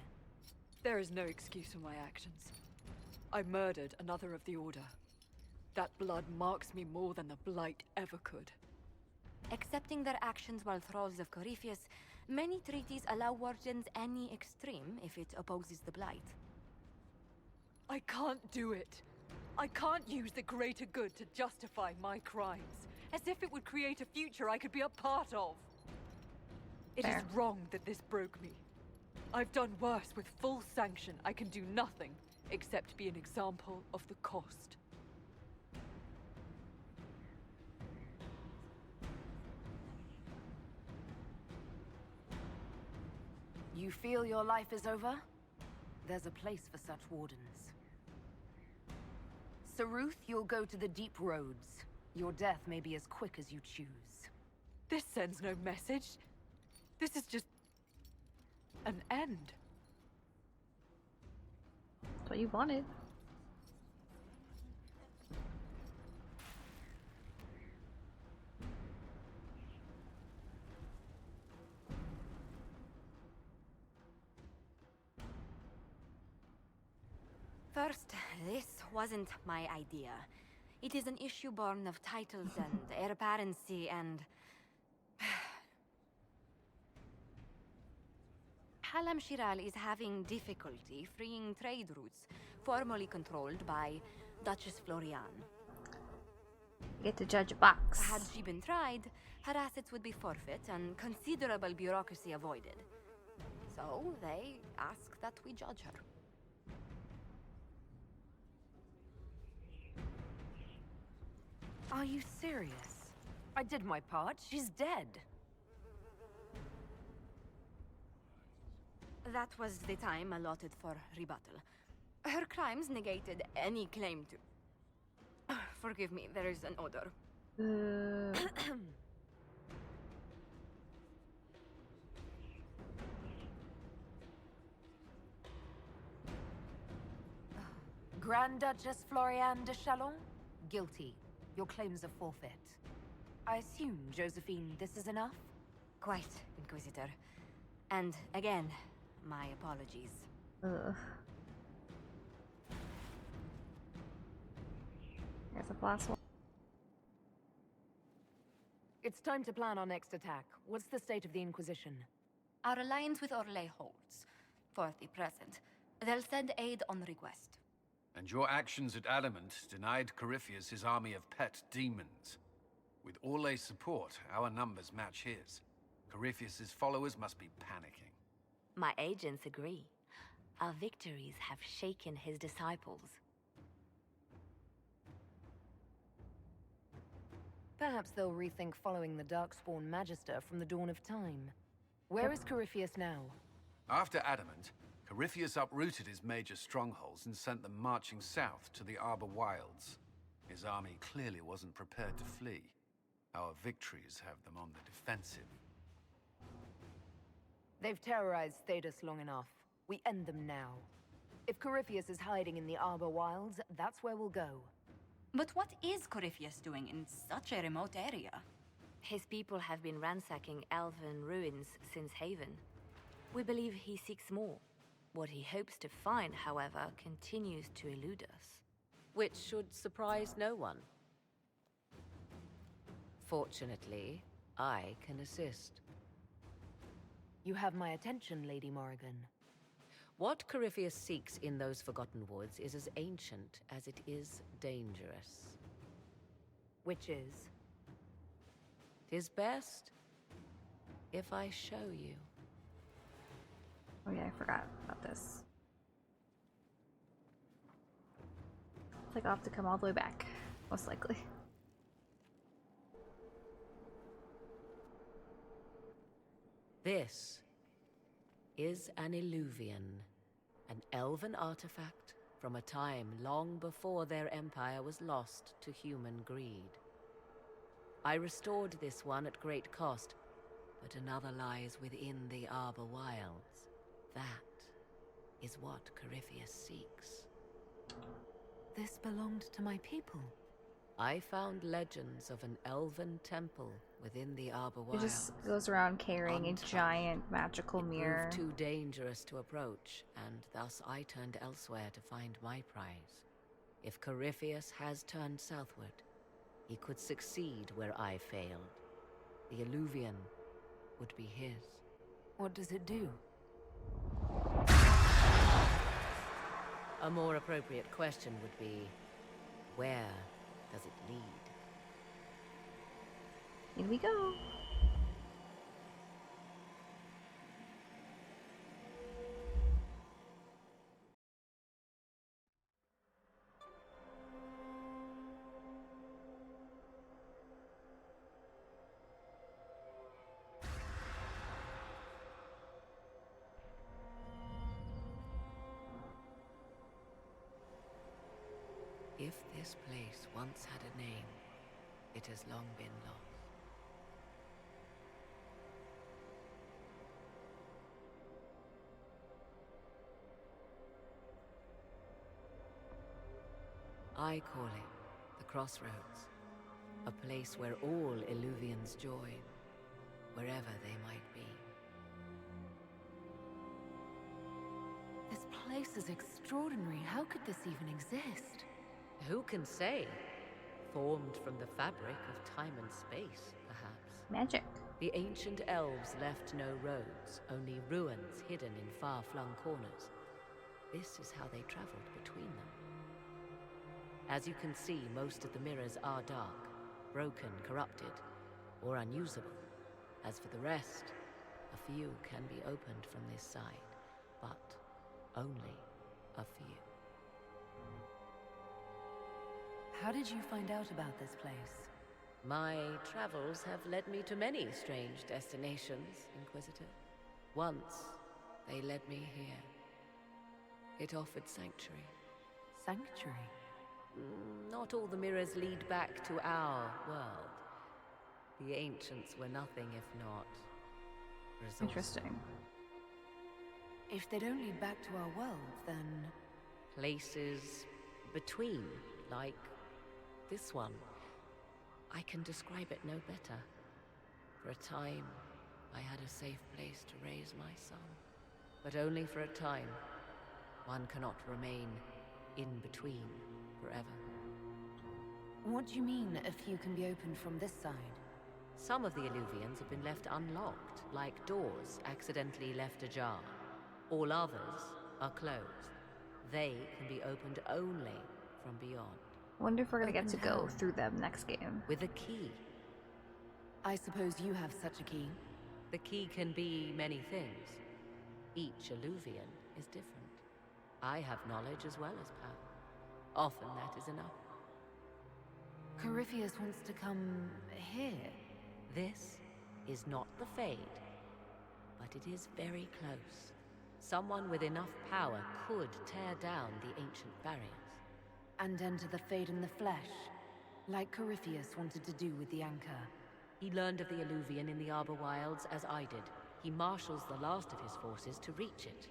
There is no excuse for my actions. I murdered another of the Order. That blood marks me more than the Blight ever could. Accepting their actions while thralls of Corypheus, many treaties allow wardens any extreme if it opposes the Blight. I can't do it. I can't use the greater good to justify my crimes, as if it would create a future I could be a part of. It is wrong that this broke me. I've done worse with full sanction. I can do nothing except be an example of the cost. You feel your life is over? There's a place for such wardens. Sir Ruth, you'll go to the deep roads. Your death may be as quick as you choose. This sends no message. This is just an end. That's what you wanted. First, this wasn't my idea. It is an issue born of titles and heir apparency and... Halam Shiral is having difficulty freeing trade routes formerly controlled by Duchess Florian. You get to judge a box. Had she been tried, her assets would be forfeit and considerable bureaucracy avoided. So they ask that we judge her. Are you serious? I did my part. She's dead. That was the time allotted for rebuttal. Her crimes negated any claim to... Forgive me, there is an odor. Grand Duchess Florian de Chalon? Guilty. Your claims are forfeit. I assume, Josephine, this is enough? Quite, Inquisitor. And again, my apologies. Ugh. Here's the last one. It's time to plan our next attack. What's the state of the Inquisition? Our alliance with Orlais holds, for the present. They'll send aid on request. And your actions at Adamant denied Corypheus his army of pet demons. With Orlais' support, our numbers match his. Corypheus' followers must be panicking. My agents agree. Our victories have shaken his disciples. Perhaps they'll rethink following the Darkspawn Magister from the dawn of time. Where is Corypheus now? After Adamant, Corypheus uprooted his major strongholds and sent them marching south to the Arbor Wilds. His army clearly wasn't prepared to flee. Our victories have them on the defensive. They've terrorized Thedas long enough. We end them now. If Corypheus is hiding in the Arbor Wilds, that's where we'll go. But what is Corypheus doing in such a remote area? His people have been ransacking elven ruins since Haven. We believe he seeks more. What he hopes to find, however, continues to elude us. Which should surprise no one. Fortunately, I can assist. You have my attention, Lady Morrigan. What Corypheus seeks in those Forgotten Woods is as ancient as it is dangerous. Which is? 'Tis best if I show you. Oh yeah, I forgot about this. It's like I'll have to come all the way back, most likely. This is an Illuvian, an elven artifact from a time long before their empire was lost to human greed. I restored this one at great cost, but another lies within the Arbor Wilds. That is what Corypheus seeks. This belonged to my people. I found legends of an elven temple within the Arbor He Wilds. just goes around carrying a giant magical mirror. It proved too dangerous to approach, and thus I turned elsewhere to find my prize. If Corypheus has turned southward, he could succeed where I failed. The Illuvian would be his. What does it do? A more appropriate question would be, where does it lead? Here we go. If this place once had a name, it has long been lost. I call it the Crossroads, a place where all Illuvians join, wherever they might be. This place is extraordinary. How could this even exist? Who can say? Formed from the fabric of time and space, perhaps. Magic. The ancient elves left no roads, only ruins hidden in far-flung corners. This is how they traveled between them. As you can see, most of the mirrors are dark, broken, corrupted, or unusable. As for the rest, a few can be opened from this side, but only a few. How did you find out about this place? My travels have led me to many strange destinations, Inquisitor. Once, they led me here. It offered sanctuary. Sanctuary? Not all the mirrors lead back to our world. The ancients were nothing if not resourceful. Interesting. If they don't lead back to our world, then... Places between, like this one. I can describe it no better. For a time, I had a safe place to raise my son. But only for a time. One cannot remain in between forever. What do you mean, a few can be opened from this side? Some of the Illuvians have been left unlocked, like doors accidentally left ajar. All others are closed. They can be opened only from beyond. I wonder if we're gonna get to go through them next game. With a key. I suppose you have such a key? The key can be many things. Each Illuvian is different. I have knowledge as well as power. Often that is enough. Corypheus wants to come here. This is not the Fade, but it is very close. Someone with enough power could tear down the ancient barriers. And enter the Fade in the flesh, like Corypheus wanted to do with the Anchor. He learned of the Illuvian in the Arbor Wilds as I did. He marshals the last of his forces to reach it.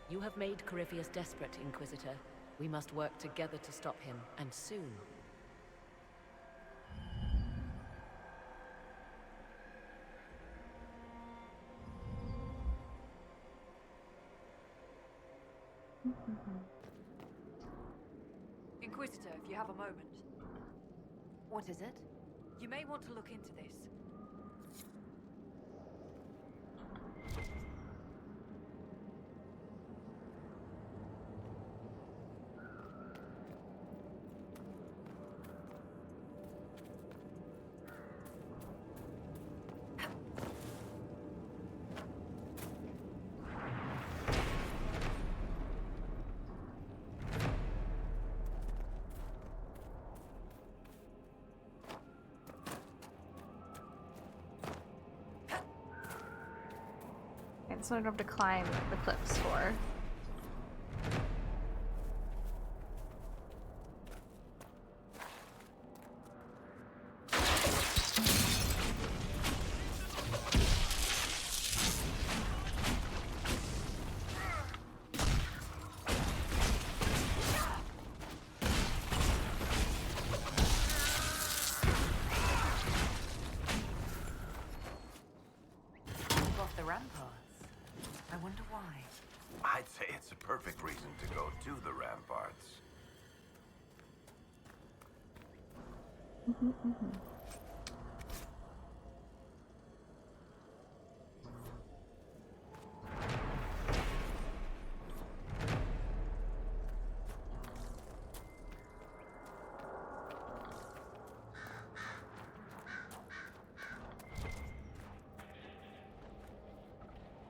You have made Corypheus desperate, Inquisitor. We must work together to stop him, and soon. Inquisitor, if you have a moment. What is it? You may want to look into this. So I don't have to climb the cliffs for. Off the ramparts. I wonder why. I'd say it's a perfect reason to go to the ramparts.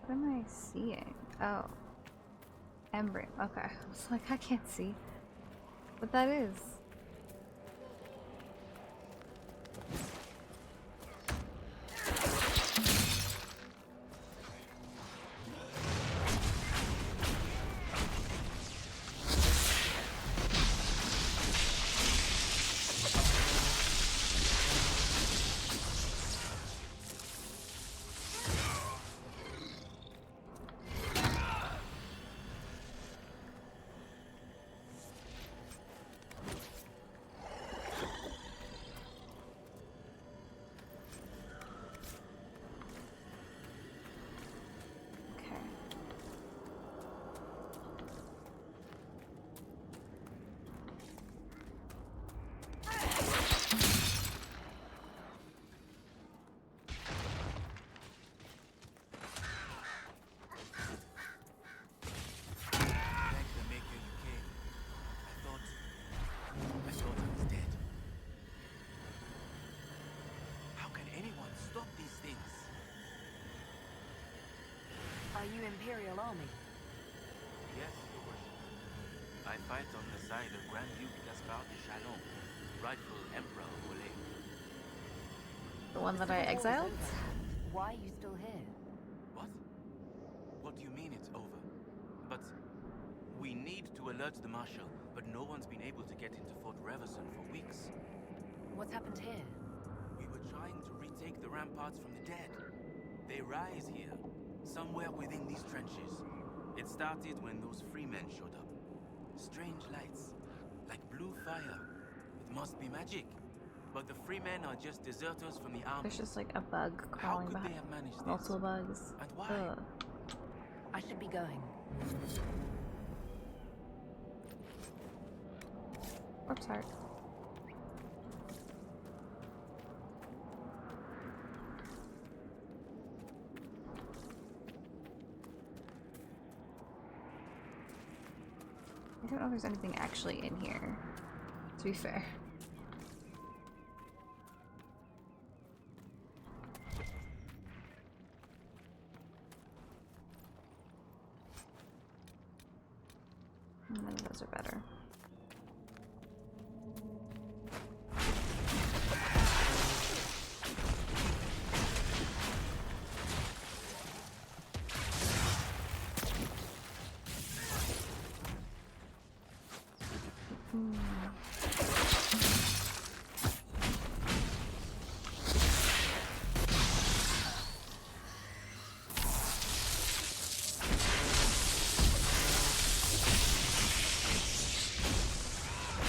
What am I seeing? Oh. Embryo. Okay. I was like, I can't see what that is. Are you Imperial Army? Yes, Your Worship. I fight on the side of Grand Duke Gaspard de Chalon, rightful Emperor of Orléans. The one that I exiled? Why are you still here? What? What do you mean it's over? But we need to alert the Marshal, but no one's been able to get into Fort Reverson for weeks. What's happened here? We were trying to retake the ramparts from the dead. They rise here, somewhere within these trenches. It started when those free men showed up. Strange lights, like blue fire. It must be magic. But the free men are just deserters from the army. There's just like a bug crawling could back. they have managed this? Multiple bugs. And why? Ugh. I should be going. Corpse heart. I don't know if there's anything actually in here, to be fair. None of those are better.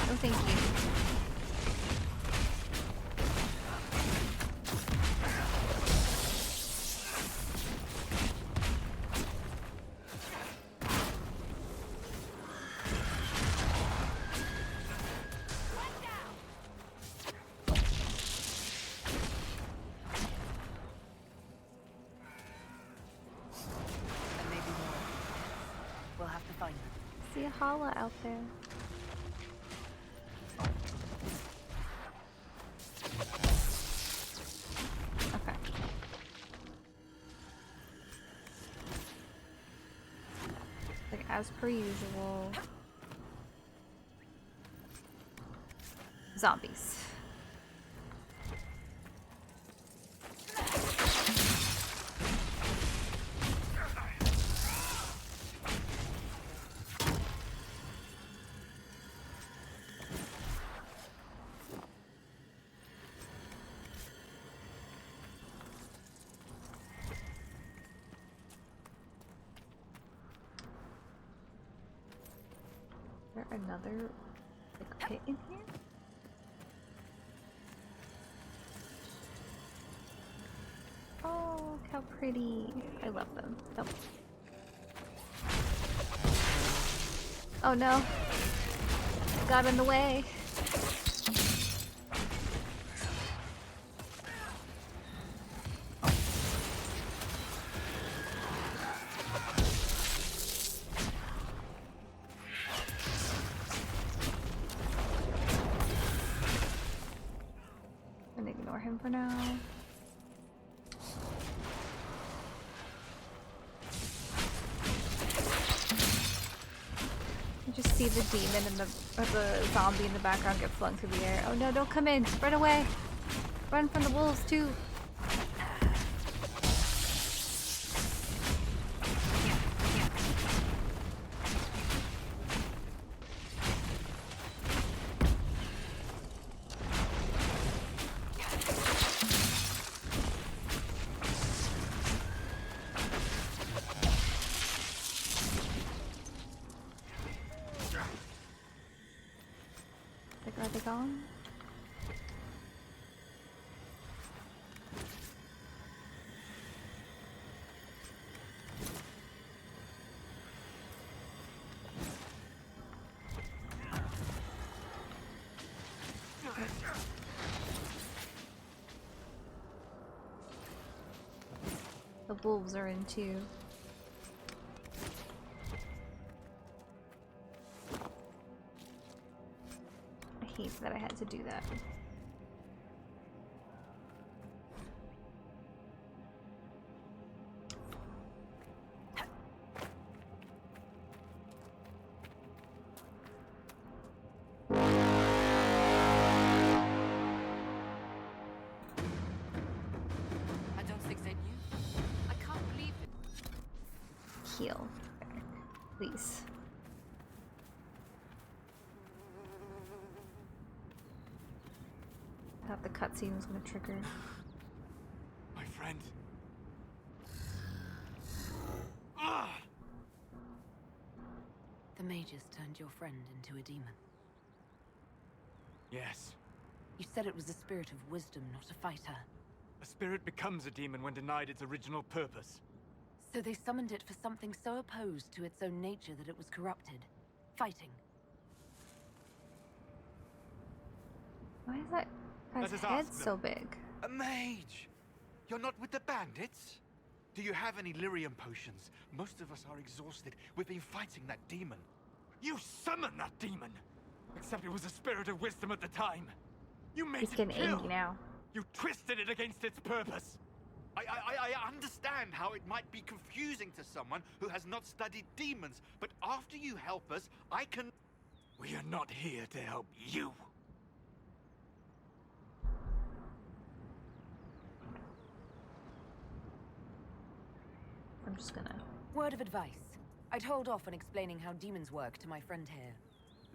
Oh, thank you. And maybe more. We'll have to find them. See a holla out there. Okay. Like as per usual. Zombies. Is there another like pit in here? Oh, look how pretty. I love them. Nope. Oh no. I got in the way. I'm gonna ignore him for now. You just see the demon and the zombie in the background get flung through the air. Oh no, don't come in! Run away! Run from the wolves too! Like, are they gone? The wolves are in too. I hate that I had to do that. heal. Please. I thought the cutscene was gonna trigger. My friend. The mages turned your friend into a demon. Yes. You said it was a spirit of wisdom, not a fighter. A spirit becomes a demon when denied its original purpose. So they summoned it for something so opposed to its own nature that it was corrupted. Fighting. Why is that guy's head so big? A mage! You're not with the bandits? Do you have any lyrium potions? Most of us are exhausted. We've been fighting that demon. You summoned that demon! Except it was a spirit of wisdom at the time. You made He's it getting kill. angry now. You twisted it against its purpose. I understand how it might be confusing to someone who has not studied demons, but after you help us, I can... We are not here to help you. I'm just gonna... Word of advice. I'd hold off on explaining how demons work to my friend here.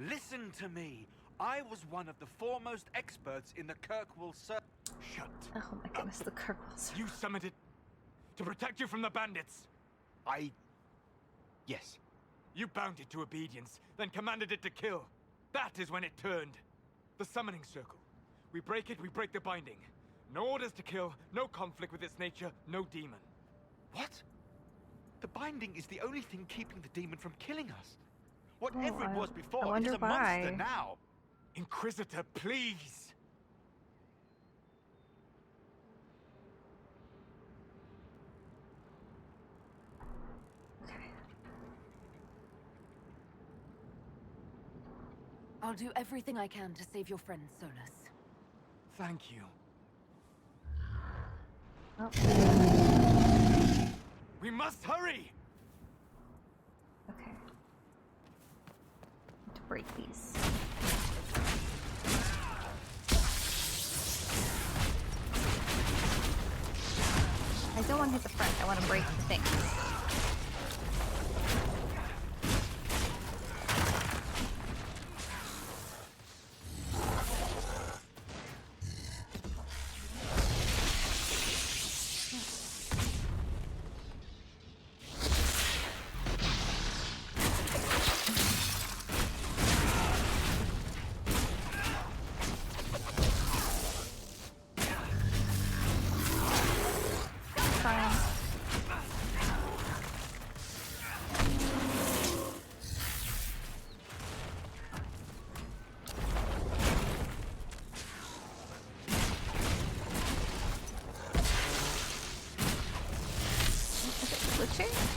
Listen to me. I was one of the foremost experts in the Kirkwall Circle. Shut. Oh my goodness, the Kirkwall. You summoned it to protect you from the bandits. Yes. You bound it to obedience, then commanded it to kill. That is when it turned. The summoning circle. We break it, we break the binding. No orders to kill, no conflict with its nature, no demon. What? The binding is the only thing keeping the demon from killing us. Whatever it was before, it is a monster now. Inquisitor, please! I'll do everything I can to save your friend, Solus. Thank you. Oh. We must hurry! Okay. Need to break these. I don't want to hit the front, I want to break the things.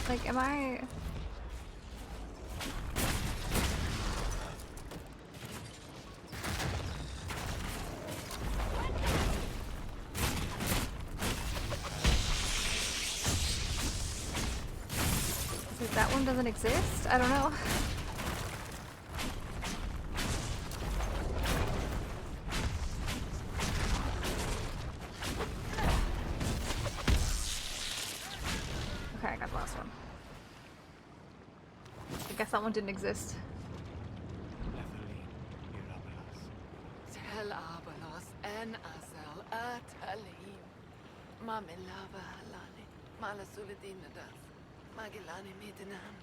Like, am I... That one doesn't exist? I don't know. Okay, I got the last one. I guess that one didn't exist. Tel Abalos en Azel Atalim. Mamilava Halani. Malasuladinadas. Magilani Midinan.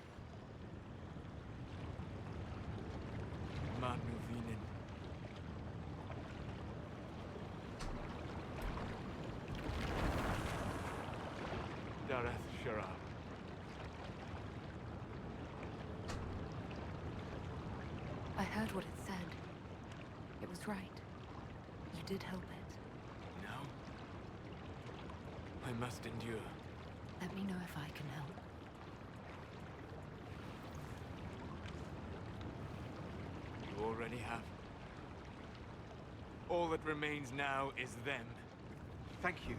Manuvinen. Dareth Sharab. I heard what it said. It was right. You did help it. No. I must endure. Let me know if I can help. You already have. All that remains now is them. Thank you.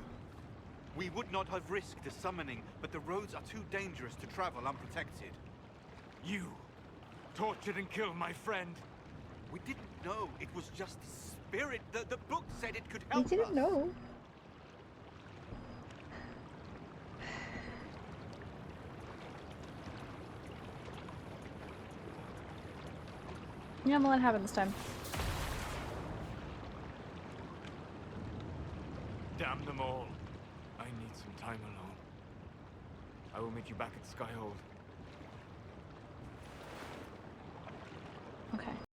We would not have risked the summoning, but the roads are too dangerous to travel unprotected. You tortured and killed my friend. We didn't know it was just a spirit. The book said it could help us. We didn't know. Yeah, I'm gonna let it happen this time. Damn them all. I need some time alone. I will meet you back at Skyhold. Okay.